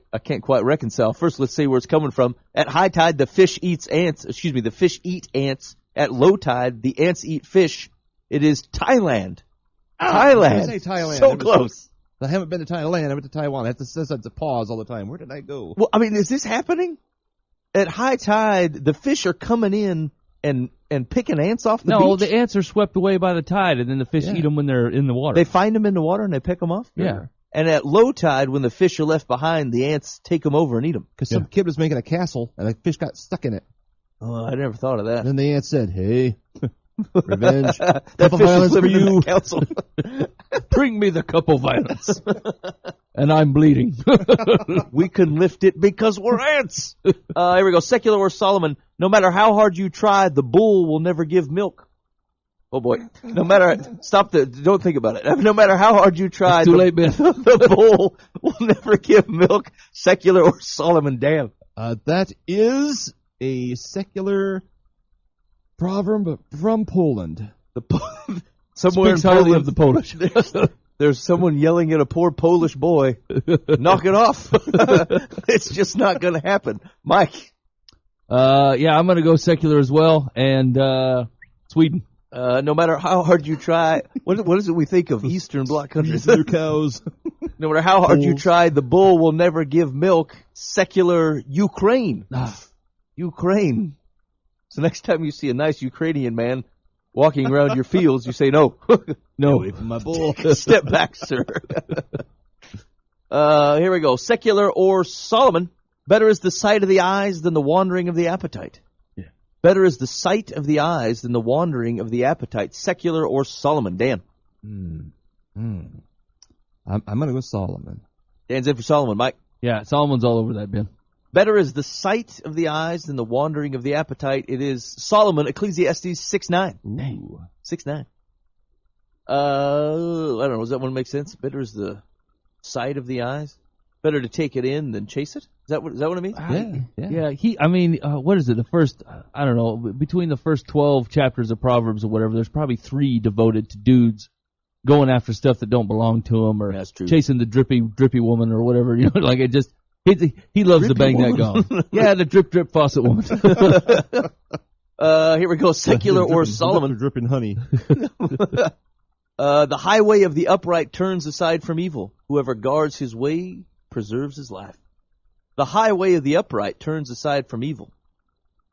Speaker 2: reconcile. First, let's see where it's coming from. At high tide, the fish eat ants. At low tide, the ants eat fish. It is Thailand. Thailand.
Speaker 4: I say Thailand.
Speaker 2: So close.
Speaker 4: I haven't been to Thailand. I went to Taiwan. I have to sense to pause all the time. Where did I go?
Speaker 2: Well, I mean, is this happening? At high tide, the fish are coming in and picking ants off the
Speaker 3: No,
Speaker 2: beach?
Speaker 3: the ants are swept away by the tide, and then the fish eat them when they're in the water.
Speaker 2: They find them in the water and they pick them off?
Speaker 3: Yeah.
Speaker 2: And at low tide, when the fish are left behind, the ants take them over and eat them.
Speaker 4: Because some kid was making a castle, and a fish got stuck in it.
Speaker 2: Oh, I never thought of that.
Speaker 4: And then the ant said, "Hey, revenge.
Speaker 2: That
Speaker 4: Cup of
Speaker 2: fish is
Speaker 4: violence for
Speaker 2: living in
Speaker 4: you."
Speaker 2: the council.
Speaker 3: Bring me the cup of violence. And I'm bleeding.
Speaker 2: We can lift it because we're ants. Here we go. Secular or Solomon. No matter how hard you try, the bull will never give milk. Oh boy. No matter, don't think about it. No matter how hard you try,
Speaker 3: It's too late, Ben.
Speaker 2: the bull will never give milk. Secular or Solomon. Damn.
Speaker 4: That is a secular proverb from Poland.
Speaker 2: Somewhere
Speaker 3: Speaks
Speaker 2: in
Speaker 3: highly
Speaker 2: Poland,
Speaker 3: of the Polish.
Speaker 2: there's someone yelling at a poor Polish boy, knock it off. It's just not going to happen. Mike.
Speaker 3: Yeah, I'm going to go secular as well, and Sweden.
Speaker 2: No matter how hard you try, what is it we think of Eastern Bloc countries?
Speaker 4: Your cows.
Speaker 2: No matter how hard you try, the bull will never give milk. Secular Ukraine. Ukraine. So next time you see a nice Ukrainian man walking around your fields, you say no.
Speaker 4: No, away from my bull.
Speaker 2: Step back, sir. Here we go. Secular or Solomon. Better is the sight of the eyes than the wandering of the appetite.
Speaker 3: Yeah.
Speaker 2: Better is the sight of the eyes than the wandering of the appetite. Secular or Solomon. Dan.
Speaker 4: I'm going to go Solomon.
Speaker 2: Dan's in for Solomon. Mike.
Speaker 3: Yeah, Solomon's all over that, Ben.
Speaker 2: Better is the sight of the eyes than the wandering of the appetite. It is Solomon, Ecclesiastes 6:9.
Speaker 3: Ooh.
Speaker 2: 6:9. I don't know. Does that one make sense? Better is the sight of the eyes. Better to take it in than chase it. Is that what it means?
Speaker 3: Yeah. What is it? The first, I don't know, between the first 12 chapters of Proverbs or whatever, there's probably 3 devoted to dudes going after stuff that don't belong to them, or
Speaker 2: That's true.
Speaker 3: chasing the drippy woman or whatever. You know, like it just he loves to bang that gong. Yeah, the drip faucet woman.
Speaker 2: Here we go. Secular or Solomon.
Speaker 4: Dripping honey.
Speaker 2: The highway of the upright turns aside from evil. Whoever guards his way preserves his life. The highway of the upright turns aside from evil.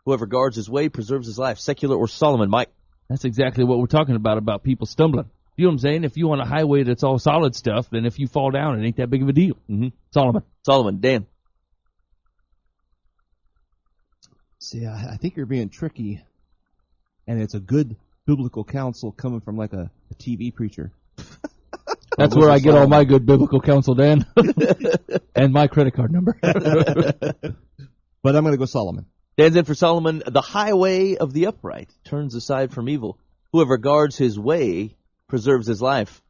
Speaker 2: Whoever guards his way preserves his life. Secular or Solomon. Mike.
Speaker 3: That's exactly what we're talking about people stumbling. You know what I'm saying? If you want a highway that's all solid stuff, then if you fall down, it ain't that big of a deal.
Speaker 2: Mm-hmm.
Speaker 3: Solomon.
Speaker 2: Dan.
Speaker 4: See, I think you're being tricky, and it's a good biblical counsel coming from like a TV preacher.
Speaker 3: That's where I get all my good biblical counsel, Dan. And my credit card number.
Speaker 4: But I'm going to go Solomon.
Speaker 2: Dan's in for Solomon. The highway of the upright turns aside from evil. Whoever guards his way preserves his life.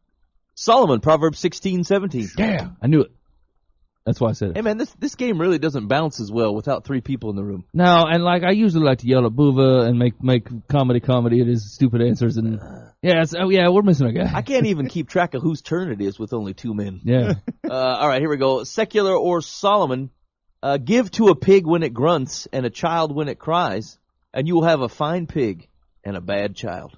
Speaker 2: Solomon, Proverbs 16:17.
Speaker 3: Damn, I knew it. That's why I said it.
Speaker 2: Hey man, this game really doesn't bounce as well without 3 people in the room.
Speaker 3: No, and like I usually like to yell at Buva and make comedy at his stupid answers, and we're missing a guy.
Speaker 2: I can't even keep track of whose turn it is with only 2 men.
Speaker 3: Yeah.
Speaker 2: All right, here we go. Secular or Solomon. Give to a pig when it grunts and a child when it cries, and you will have a fine pig and a bad child.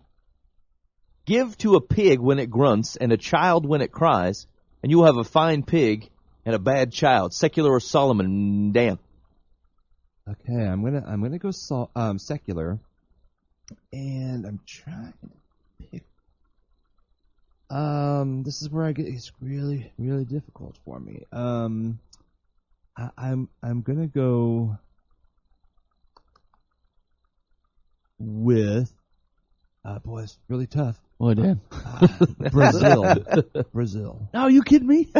Speaker 2: Give to a pig when it grunts and a child when it cries, and you will have a fine pig and a bad child. Secular or Solomon. Dan.
Speaker 4: Okay, I'm gonna go secular, and I'm trying to pick. This is where it's really really difficult for me. I'm gonna go with. Boy, it's really tough.
Speaker 3: Boy, Dan.
Speaker 4: Brazil.
Speaker 3: No, you kidding me?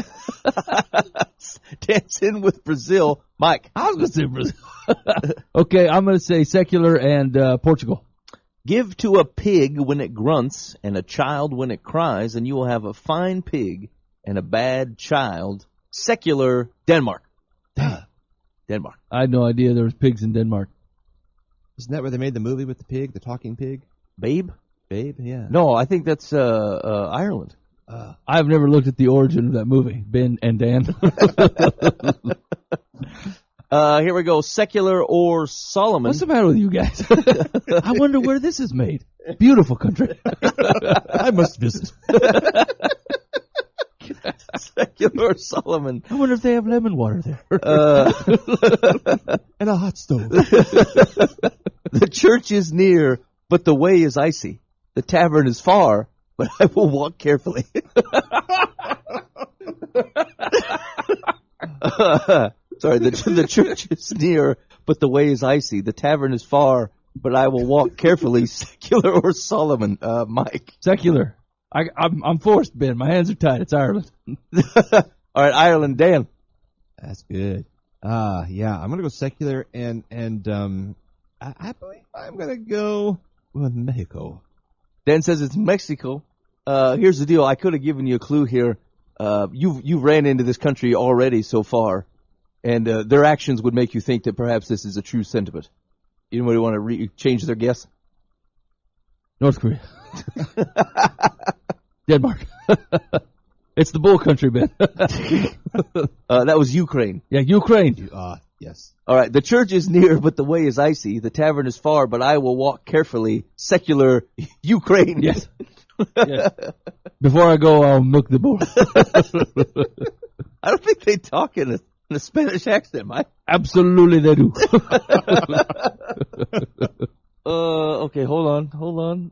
Speaker 2: Dan's in with Brazil. Mike.
Speaker 3: I was going to say Brazil. Okay, I'm going to say secular and Portugal.
Speaker 2: Give to a pig when it grunts and a child when it cries, and you will have a fine pig and a bad child. Secular, Denmark. Denmark.
Speaker 3: I had no idea there was pigs in Denmark.
Speaker 4: Isn't that where they made the movie with the pig, the talking pig?
Speaker 2: Babe?
Speaker 4: Babe, yeah.
Speaker 2: No, I think that's Ireland.
Speaker 3: I've never looked at the origin of that movie, Ben and Dan.
Speaker 2: Here we go. Secular or Solomon.
Speaker 3: What's the matter with you guys? I wonder where this is made. Beautiful country.
Speaker 4: I must visit.
Speaker 2: Secular or Solomon?
Speaker 3: I wonder if they have lemon water there.
Speaker 4: And a hot stove.
Speaker 2: The church is near, but the way is icy. The tavern is far, but I will walk carefully. Sorry, the church is near, but the way is icy. The tavern is far, but I will walk carefully. Secular or Solomon? Mike.
Speaker 3: Secular. I'm forced, Ben. My hands are tied. It's Ireland.
Speaker 2: All right, Ireland. Dan.
Speaker 4: That's good. Yeah, I'm gonna go secular, and I believe I'm gonna go with Mexico.
Speaker 2: Dan says it's Mexico. Here's the deal. I could have given you a clue here. You've ran into this country already so far, and their actions would make you think that perhaps this is a true sentiment. Anybody want to change their guess?
Speaker 3: North Korea. Denmark. It's the bull country, Ben.
Speaker 2: That was Ukraine.
Speaker 3: Yeah, Ukraine.
Speaker 4: Yes.
Speaker 2: All right. The church is near, but the way is icy. The tavern is far, but I will walk carefully. Secular Ukraine.
Speaker 3: Yes. Yes. Before I go, I'll milk the bull.
Speaker 2: I don't think they talk in a Spanish accent, Mike.
Speaker 3: Absolutely, they do.
Speaker 2: Okay, hold on.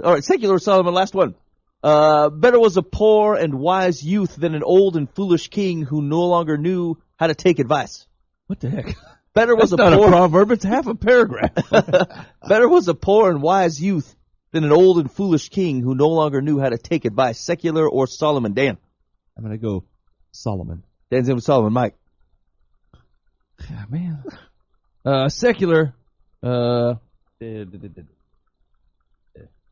Speaker 2: All right, secular Solomon, last one. Better was a poor and wise youth than an old and foolish king who no longer knew how to take advice.
Speaker 3: What the heck?
Speaker 2: Better was
Speaker 3: That's
Speaker 2: a
Speaker 3: not
Speaker 2: poor
Speaker 3: a proverb. It's half a paragraph.
Speaker 2: Better was a poor and wise youth than an old and foolish king who no longer knew how to take advice. Secular or Solomon? Dan.
Speaker 4: I'm gonna go Solomon.
Speaker 2: Dan's in with Solomon. Mike.
Speaker 3: Yeah, man. Secular.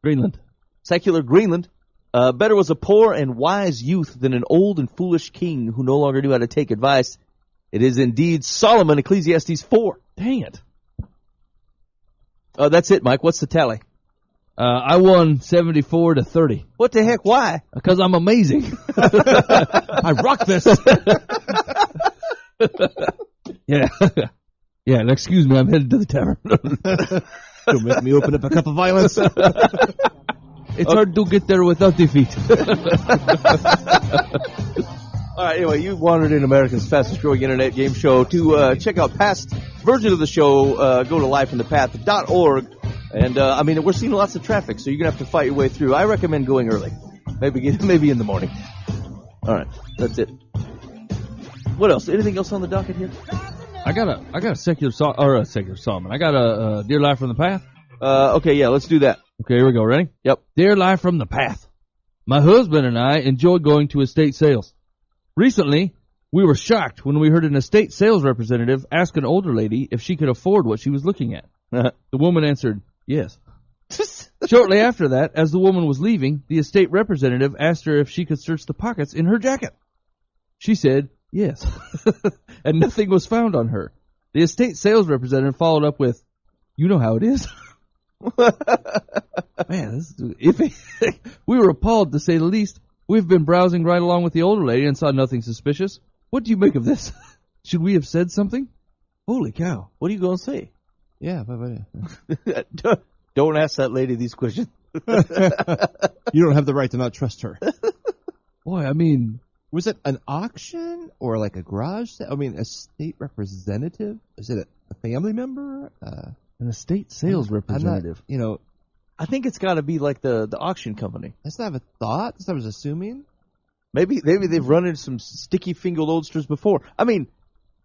Speaker 3: Greenland.
Speaker 2: Secular Greenland. Better was a poor and wise youth than an old and foolish king who no longer knew how to take advice. It is indeed Solomon, Ecclesiastes 4.
Speaker 3: Dang it.
Speaker 2: That's it, Mike. What's the tally?
Speaker 3: I won 74-30.
Speaker 2: What the heck? Why?
Speaker 3: Because I'm amazing.
Speaker 4: I rock this.
Speaker 3: Yeah. Yeah, and excuse me, I'm headed to the tavern.
Speaker 4: Don't make me open up a cup of violence.
Speaker 3: It's hard to get there without defeat.
Speaker 2: All right, anyway, you wandered in America's fastest growing internet game show. To check out past versions of the show, go to lifeinthepath.org. And, we're seeing lots of traffic, so you're going to have to fight your way through. I recommend going early. Maybe in the morning. All right, that's it. What else? Anything else on the docket here?
Speaker 3: I got a secular Solomon. I got a Dear Life from the Path.
Speaker 2: Okay, yeah, let's do that.
Speaker 3: Okay, here we go. Ready?
Speaker 2: Yep.
Speaker 3: Dear Life from the Path. My husband and I enjoy going to estate sales. Recently, we were shocked when we heard an estate sales representative ask an older lady if she could afford what she was looking at. The woman answered, yes. Shortly after that, as the woman was leaving, the estate representative asked her if she could search the pockets in her jacket. She said, yes. And nothing was found on her. The estate sales representative followed up with, you know how it is. Man, we were appalled, to say the least. We've been browsing right along with the older lady and saw nothing suspicious. What do you make of this? Should we have said something? Holy cow.
Speaker 2: What are you going to say?
Speaker 4: Yeah,
Speaker 2: Don't ask that lady these questions.
Speaker 4: you don't have the right to not trust her.
Speaker 3: Boy, I mean,
Speaker 4: was it an auction or like a garage sale? I mean, a state representative? Is it a family member?
Speaker 3: an estate sales representative.
Speaker 4: I'm not,
Speaker 2: I think it's got to be like the auction company.
Speaker 4: that's not a thought. That's what I was assuming.
Speaker 2: Maybe they've run into some sticky-fingered oldsters before. I mean,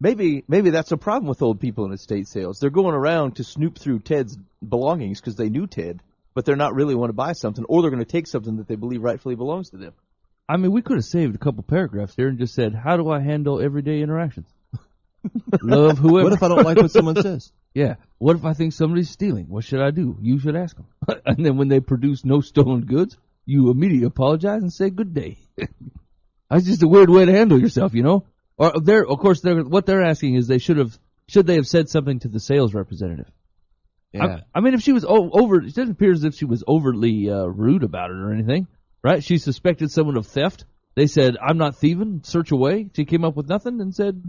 Speaker 2: maybe that's a problem with old people in estate sales. They're going around to snoop through Ted's belongings because they knew Ted, but they're not really want to buy something, or they're going to take something that they believe rightfully belongs to them.
Speaker 3: I mean, we could have saved a couple paragraphs here and just said, how do I handle everyday interactions? Love whoever.
Speaker 4: What if I don't like what someone says?
Speaker 3: Yeah. What if I think somebody's stealing? What should I do? You should ask them. And then when they produce no stolen goods, you immediately apologize and say good day. That's just a weird way to handle yourself, you know? Or what they're asking is should they have said something to the sales representative?
Speaker 4: Yeah.
Speaker 3: I mean, if she was it doesn't appear as if she was overtly rude about it or anything, right? She suspected someone of theft. They said, I'm not thieving, search away. She came up with nothing and said,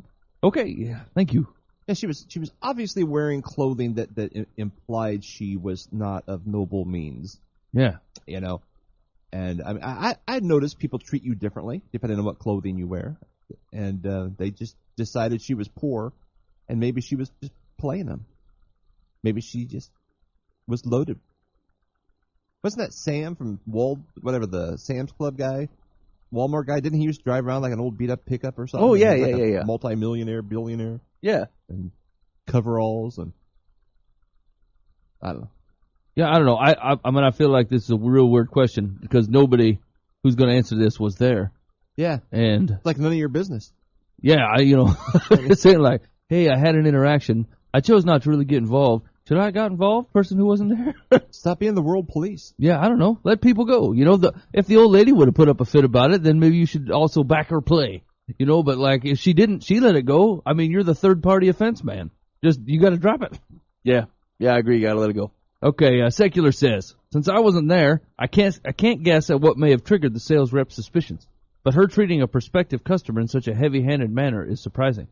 Speaker 3: okay, yeah, thank you.
Speaker 4: Yeah, she was obviously wearing clothing that implied she was not of noble means.
Speaker 3: Yeah.
Speaker 4: And I mean, I noticed people treat you differently depending on what clothing you wear, and they just decided she was poor, and maybe she was just playing them. Maybe she just was loaded. Wasn't that Sam from the Sam's Club guy, Walmart guy? Didn't he used to drive around like an old beat up pickup or something?
Speaker 2: Oh yeah,
Speaker 4: He was like
Speaker 2: yeah.
Speaker 4: a multi-millionaire, billionaire,
Speaker 2: Yeah.
Speaker 4: and coveralls, and I don't know.
Speaker 3: Yeah, I don't know. I mean, I feel like this is a real weird question because nobody who's going to answer this was there.
Speaker 4: Yeah,
Speaker 3: And
Speaker 4: it's like none of your business.
Speaker 3: yeah, it's saying like, hey, I had an interaction. I chose not to really get involved. Should I have got involved? Person who wasn't there?
Speaker 4: Stop being the world police.
Speaker 3: Yeah, I don't know. Let people go. If the old lady would have put up a fit about it, then maybe you should also back her play. But like if she didn't, she let it go. I mean, you're the third party offense man. Just you got to drop it.
Speaker 2: Yeah. Yeah, I agree. You gotta let it go.
Speaker 3: Okay, Secular says, since I wasn't there, I can't guess at what may have triggered the sales rep's suspicions, but her treating a prospective customer in such a heavy-handed manner is surprising.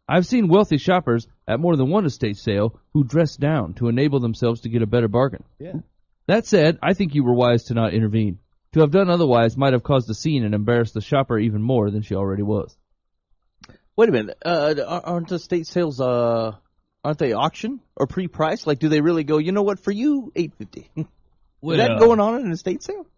Speaker 3: I've seen wealthy shoppers at more than one estate sale who dress down to enable themselves to get a better bargain.
Speaker 4: Yeah.
Speaker 3: That said, I think you were wise to not intervene. To have done otherwise might have caused a scene and embarrassed the shopper even more than she already was.
Speaker 2: Wait a minute. Aren't estate sales aren't they auction or pre-priced? Like, do they really go? You know what? For you, $850. Is that going on in an estate sale?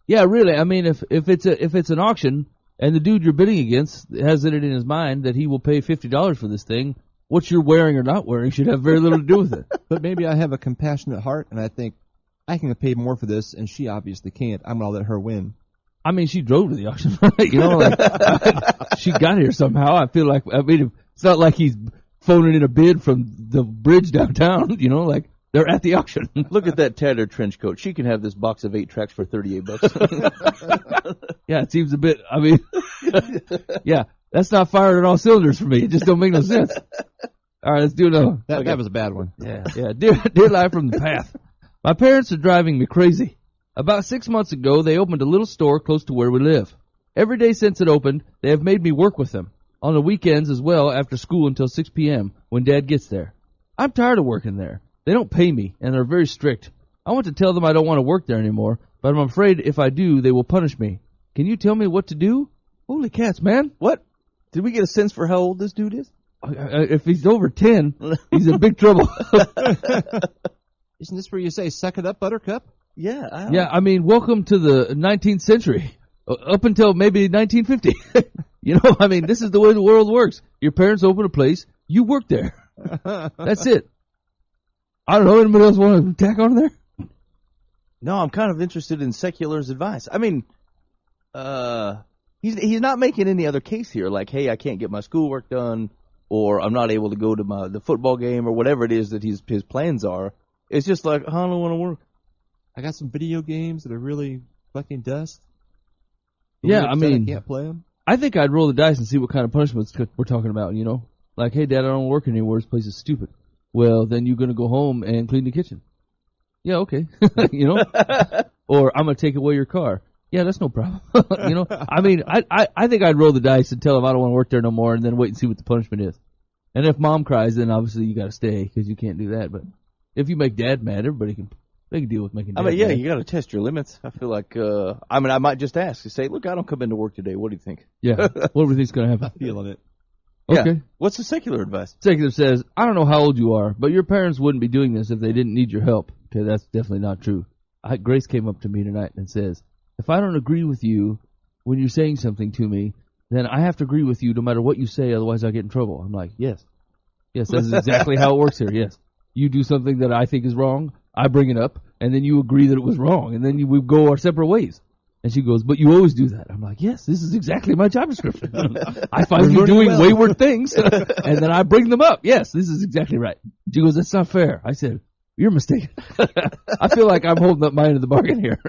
Speaker 3: Yeah, really. I mean, if it's an auction and the dude you're bidding against has it in his mind that he will pay $50 for this thing, what you're wearing or not wearing should have very little to do with it.
Speaker 4: But maybe I have a compassionate heart, and I think I can pay more for this, and she obviously can't. I'm gonna let her win.
Speaker 3: I mean, she drove to the auction, right? She got here somehow. I feel like, it's not like he's phoning in a bid from the bridge downtown, like they're at the auction.
Speaker 2: Look at that tattered trench coat. She can have this box of 8 tracks for $38.
Speaker 3: Yeah, it seems a bit, yeah, that's not firing on all cylinders for me. It just don't make no sense. All right, let's do another one.
Speaker 4: That was a bad one.
Speaker 3: Yeah. Dear Live from the Path. My parents are driving me crazy. About 6 months ago, they opened a little store close to where we live. Every day since it opened, they have made me work with them. On the weekends as well, after school until 6 p.m. when Dad gets there. I'm tired of working there. They don't pay me, and they're very strict. I want to tell them I don't want to work there anymore, but I'm afraid if I do, they will punish me. Can you tell me what to do? Holy cats, man.
Speaker 2: What? Did we get a sense for how old this dude is?
Speaker 3: If he's over 10, he's in big trouble.
Speaker 4: Isn't this where you say, suck it up, buttercup?
Speaker 2: Yeah.
Speaker 3: Yeah, I mean, welcome to the 19th century. Up until maybe 1950. This is the way the world works. Your parents open a place, you work there. That's it. I don't know, anybody else want to tack on there?
Speaker 2: No, I'm kind of interested in Secular's advice. I mean, he's not making any other case here, like, hey, I can't get my schoolwork done, or I'm not able to go to the football game, or whatever it is that his plans are. It's just like, I don't want to work.
Speaker 4: I got some video games that are really fucking dust.
Speaker 3: Yeah,
Speaker 4: I can't play them.
Speaker 3: I think I'd roll the dice and see what kind of punishments we're talking about, Like, hey, Dad, I don't work anymore. This place is stupid. Well, then you're going to go home and clean the kitchen. Yeah, okay. Or I'm going to take away your car. Yeah, that's no problem. I think I'd roll the dice and tell him I don't want to work there no more and then wait and see what the punishment is. And if Mom cries, then obviously you got to stay because you can't do that. But if you make Dad mad, they can deal with making Dad mad.
Speaker 2: You got to test your limits. I feel like, I might just ask. Say, look, I don't come into work today. What do you think?
Speaker 3: Yeah. What do you think's going to happen?
Speaker 4: I'm feeling it.
Speaker 3: Okay.
Speaker 2: Yeah. What's the Secular advice?
Speaker 3: Secular says, I don't know how old you are, but your parents wouldn't be doing this if they didn't need your help. Okay, that's definitely not true. Grace came up to me tonight and says, if I don't agree with you when you're saying something to me, then I have to agree with you no matter what you say, otherwise I get in trouble. I'm like, yes. Yes, that's exactly how it works here, yes. You do something that I think is wrong, I bring it up, and then you agree that it was wrong, and then we go our separate ways. And she goes, but you always do that. I'm like, yes, this is exactly my job description. I find you doing wayward things, and then I bring them up. Yes, this is exactly right. She goes, that's not fair. I said, you're mistaken. I feel like I'm holding up my end of the bargain here.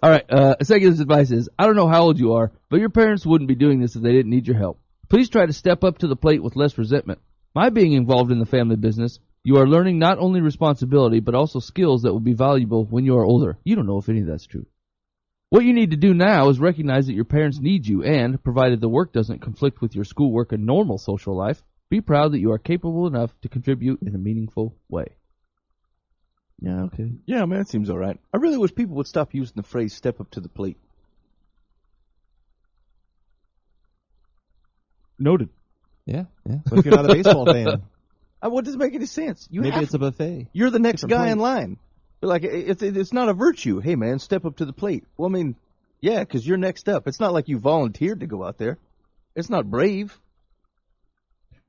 Speaker 3: All right, Secular's advice is, I don't know how old you are, but your parents wouldn't be doing this if they didn't need your help. Please try to step up to the plate with less resentment. By being involved in the family business, you are learning not only responsibility, but also skills that will be valuable when you are older. You don't know if any of that's true. What you need to do now is recognize that your parents need you and, provided the work doesn't conflict with your schoolwork and normal social life, be proud that you are capable enough to contribute in a meaningful way. Yeah, okay.
Speaker 2: Yeah, man, that seems all right. I really wish people would stop using the phrase "step up to the plate."
Speaker 3: Noted.
Speaker 4: Yeah. What if you're not a baseball fan?
Speaker 2: What doesn't make any sense?
Speaker 4: Maybe it's a buffet.
Speaker 2: You're the next
Speaker 4: Different
Speaker 2: guy in
Speaker 4: plate.
Speaker 2: line. Like it's not a virtue. Hey, man, step up to the plate. Well, I mean, yeah, because you're next up. It's not like you volunteered to go out there. It's not brave.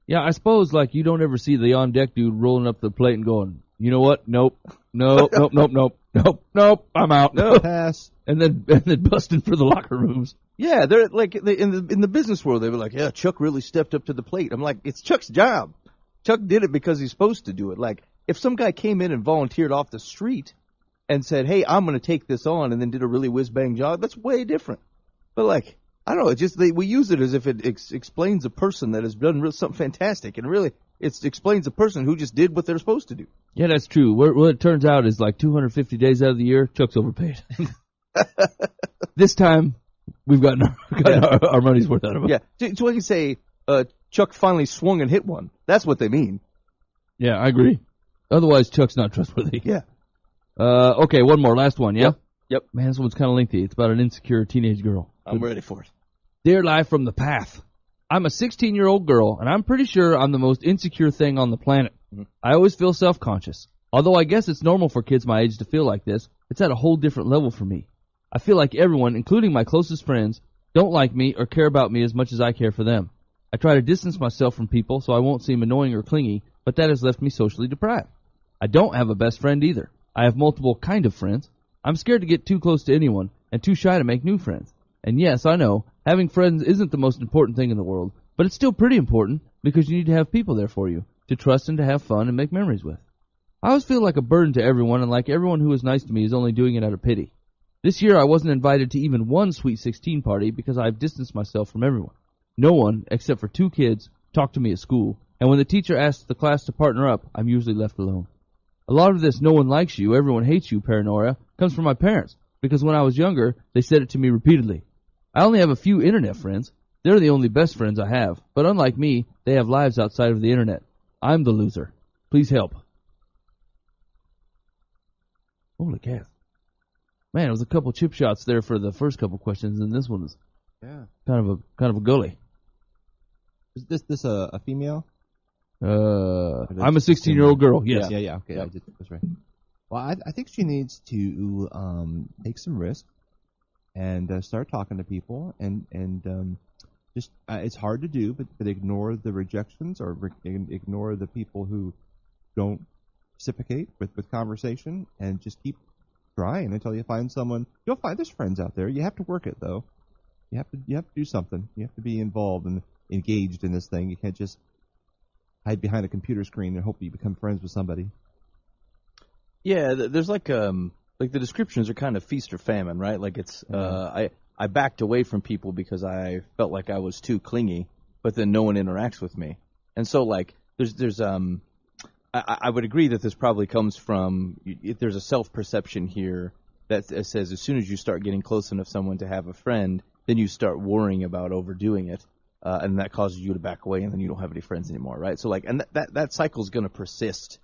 Speaker 3: Yeah, I suppose like you don't ever see the on deck dude rolling up the plate and going, you know what? Nope, nope, I'm out.
Speaker 2: No.
Speaker 4: Pass.
Speaker 3: and then busting for the locker rooms.
Speaker 2: Yeah, they're like in the business world. They were like, yeah, Chuck really stepped up to the plate. I'm like, it's Chuck's job. Chuck did it because he's supposed to do it. Like, if some guy came in and volunteered off the street and said, hey, I'm going to take this on, and then did a really whiz-bang job, that's way different. But, like, I don't know, it's just we use it as if it explains a person that has done something fantastic, and really it explains a person who just did what they're supposed to do.
Speaker 3: Yeah, that's true. What it turns out is like 250 days out of the year, Chuck's overpaid. This time, we've gotten our money's worth out of it.
Speaker 2: Yeah, so I can say Chuck finally swung and hit one. That's what they mean.
Speaker 3: Yeah, I agree. Otherwise, Chuck's not trustworthy.
Speaker 2: Yeah.
Speaker 3: Okay, one more, last one, yeah?
Speaker 2: Yep.
Speaker 3: Man, this one's kind of lengthy. It's about an insecure teenage girl.
Speaker 2: I'm ready for it.
Speaker 3: Dear Live from the Path, I'm a 16-year-old girl, and I'm pretty sure I'm the most insecure thing on the planet.
Speaker 2: Mm-hmm.
Speaker 3: I always feel self-conscious. Although I guess it's normal for kids my age to feel like this, it's at a whole different level for me. I feel like everyone, including my closest friends, don't like me or care about me as much as I care for them. I try to distance myself from people so I won't seem annoying or clingy, but that has left me socially deprived. I don't have a best friend either. I have multiple kind of friends. I'm scared to get too close to anyone and too shy to make new friends. And yes, I know, having friends isn't the most important thing in the world, but it's still pretty important because you need to have people there for you, to trust and to have fun and make memories with. I always feel like a burden to everyone, and like everyone who is nice to me is only doing it out of pity. This year I wasn't invited to even one Sweet 16 party because I've distanced myself from everyone. No one, except for 2 kids, talked to me at school, and when the teacher asks the class to partner up, I'm usually left alone. A lot of this "no one likes you, everyone hates you" paranoia comes from my parents, because when I was younger, they said it to me repeatedly. I only have a few internet friends. They're the only best friends I have, but unlike me, they have lives outside of the internet. I'm the loser. Please help. Holy cow. Man, it was a couple chip shots there for the first couple questions, and this one was kind of a gully.
Speaker 4: Is this a female?
Speaker 3: I'm a 16-year-old girl. Yes.
Speaker 4: Yeah. Okay, that's right. Well, I think she needs to take some risk and start talking to people, and just it's hard to do, but ignore the rejections or ignore the people who don't reciprocate with conversation, and just keep trying until you find someone. You'll find there's friends out there. You have to work it though. You have to do something. You have to be involved and engaged in this thing. You can't just hide behind a computer screen and hope you become friends with somebody.
Speaker 2: Yeah, there's like the descriptions are kind of feast or famine, right? Like it's I backed away from people because I felt like I was too clingy, but then no one interacts with me, and so like there's I would agree that this probably comes from if there's a self-perception here that says as soon as you start getting close enough someone to have a friend, then you start worrying about overdoing it, and that causes you to back away, and then you don't have any friends anymore, right? So like, and that cycle is going to persist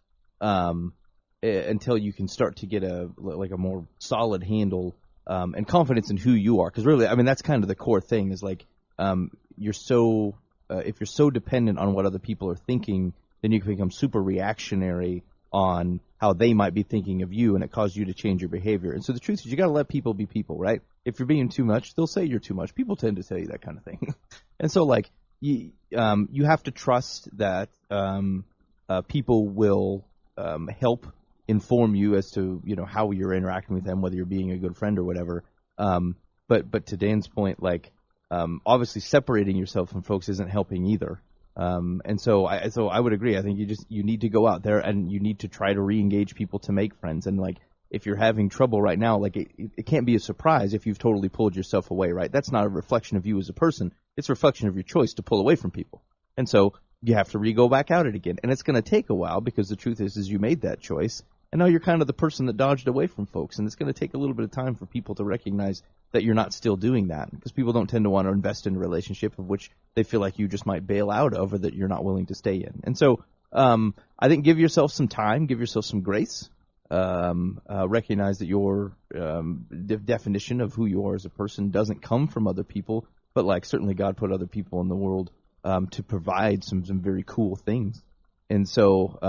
Speaker 2: until you can start to get a more solid handle and confidence in who you are, because really, I mean, that's kind of the core thing is like you're so if you're so dependent on what other people are thinking, then you can become super reactionary on how they might be thinking of you, and it causes you to change your behavior. And so the truth is you got to let people be people, right? If you're being too much, they'll say you're too much. People tend to tell you that kind of thing. And so like you have to trust that people will help inform you as to how you're interacting with them, whether you're being a good friend or whatever. But to Dan's point, like obviously separating yourself from folks isn't helping either. And so I would agree. I think you need to go out there and you need to try to re-engage people to make friends. And like if you're having trouble right now, like it can't be a surprise if you've totally pulled yourself away, right? That's not a reflection of you as a person. It's a reflection of your choice to pull away from people. And so you have to go back at it again. And it's going to take a while because the truth is you made that choice. And now you're kind of the person that dodged away from folks. And it's going to take a little bit of time for people to recognize that you're not still doing that. Because people don't tend to want to invest in a relationship of which they feel like you just might bail out of or that you're not willing to stay in. And so I think give yourself some time, give yourself some grace. recognize that your definition of who you are as a person doesn't come from other people, but like certainly God put other people in the world to provide some very cool things. And so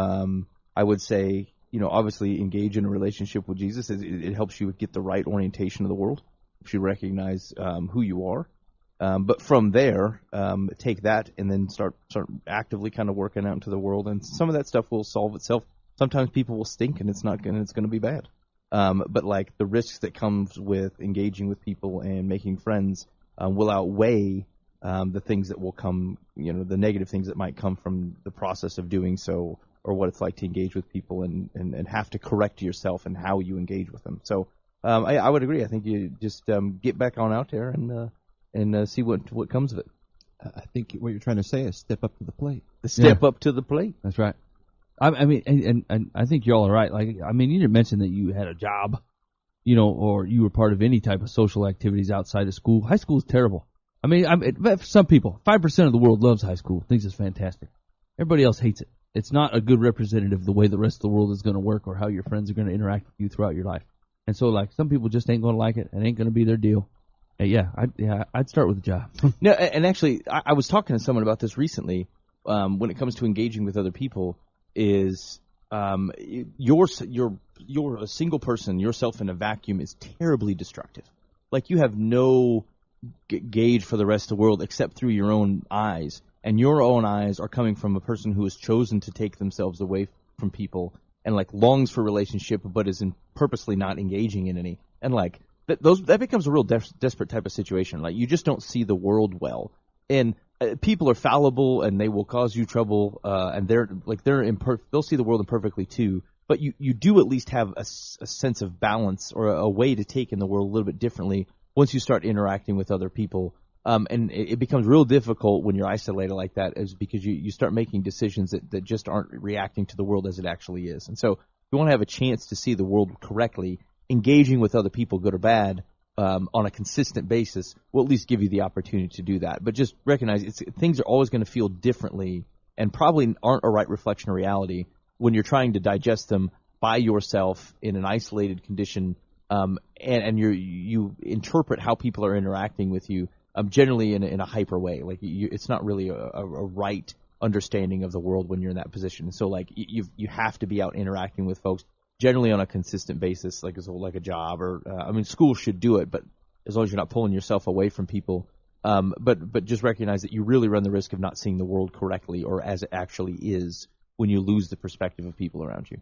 Speaker 2: I would say, obviously engage in a relationship with Jesus. It helps you get the right orientation of the world. Helps you recognize who you are. But from there, take that and then start actively kind of working out into the world. And some of that stuff will solve itself. Sometimes people will stink and it's going to be bad. But like the risks that comes with engaging with people and making friends will outweigh the things that will come, the negative things that might come from the process of doing so, or what it's like to engage with people and have to correct yourself and how you engage with them. So I would agree. I think you just get back on out there and see what comes of it.
Speaker 4: I think what you're trying to say is step up to the plate.
Speaker 2: Step up to the plate.
Speaker 3: That's right. I mean, and I think y'all are right. Like, I mean, you didn't mention that you had a job, or you were part of any type of social activities outside of school. High school is terrible. I mean, for some people, 5% of the world loves high school, thinks it's fantastic. Everybody else hates it. It's not a good representative of the way the rest of the world is going to work or how your friends are going to interact with you throughout your life. And so, like, some people just ain't going to like it. It ain't going to be their deal. I'd start with a job.
Speaker 2: No, and actually, I was talking to someone about this recently. When it comes to engaging with other people, is you're a single person, yourself in a vacuum is terribly destructive. Like you have no gauge for the rest of the world except through your own eyes, and your own eyes are coming from a person who has chosen to take themselves away from people and like longs for relationship but is purposely not engaging in any. And like that becomes a real desperate type of situation. Like you just don't see the world well, and people are fallible and they will cause you trouble, and they'll see the world imperfectly too. But you do at least have a sense of balance or a way to take in the world a little bit differently once you start interacting with other people. And it becomes real difficult when you're isolated like that, is because you start making decisions that just aren't reacting to the world as it actually is. And so if you want to have a chance to see the world correctly, engaging with other people, good or bad, on a consistent basis will at least give you the opportunity to do that. But just recognize things are always going to feel differently and probably aren't a right reflection of reality when you're trying to digest them by yourself in an isolated condition, and you interpret how people are interacting with you generally in a hyper way. Like it's not really a right understanding of the world when you're in that position. So like you have to be out interacting with folks generally on a consistent basis, like a job or school should do it, but as long as you're not pulling yourself away from people. But just recognize that you really run the risk of not seeing the world correctly or as it actually is when you lose the perspective of people around you.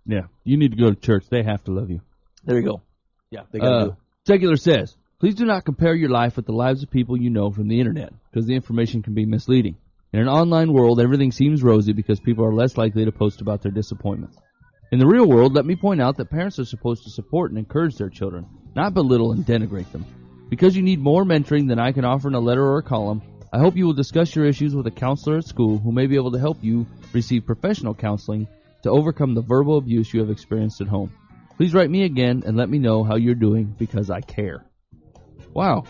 Speaker 3: Yeah, you need to go to church. They have to love you.
Speaker 2: There you go. Yeah, they got to do it.
Speaker 3: Secular says, please do not compare your life with the lives of people you know from the internet, because the information can be misleading. In an online world, everything seems rosy because people are less likely to post about their disappointments. In the real world, let me point out that parents are supposed to support and encourage their children, not belittle and denigrate them. Because you need more mentoring than I can offer in a letter or a column, I hope you will discuss your issues with a counselor at school who may be able to help you receive professional counseling to overcome the verbal abuse you have experienced at home. Please write me again and let me know how you're doing, because I care. Wow.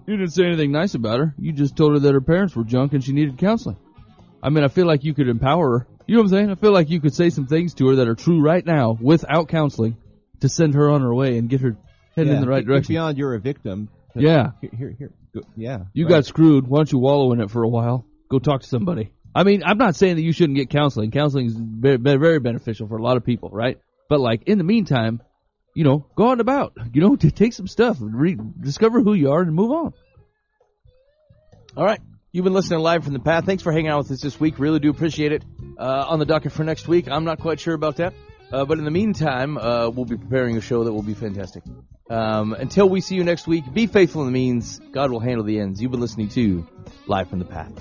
Speaker 3: You didn't say anything nice about her. You just told her that her parents were junk and she needed counseling. I mean, I feel like you could empower her. You know what I'm saying? I feel like you could say some things to her that are true right now without counseling to send her on her way and get her headed in the right direction.
Speaker 4: Beyond you're a victim.
Speaker 3: Yeah.
Speaker 4: Here. Yeah.
Speaker 3: You got screwed. Why don't you wallow in it for a while? Go talk to somebody. I mean, I'm not saying that you shouldn't get counseling. Counseling is very, very beneficial for a lot of people, right? But, like, in the meantime, go on about. To take some stuff, discover who you are, and move on.
Speaker 2: All right. You've been listening live from the path. Thanks for hanging out with us this week. Really do appreciate it. On the docket for next week, I'm not quite sure about that. But in the meantime, we'll be preparing a show that will be fantastic. Until we see you next week, be faithful in the means. God will handle the ends. You've been listening to Live from the Path.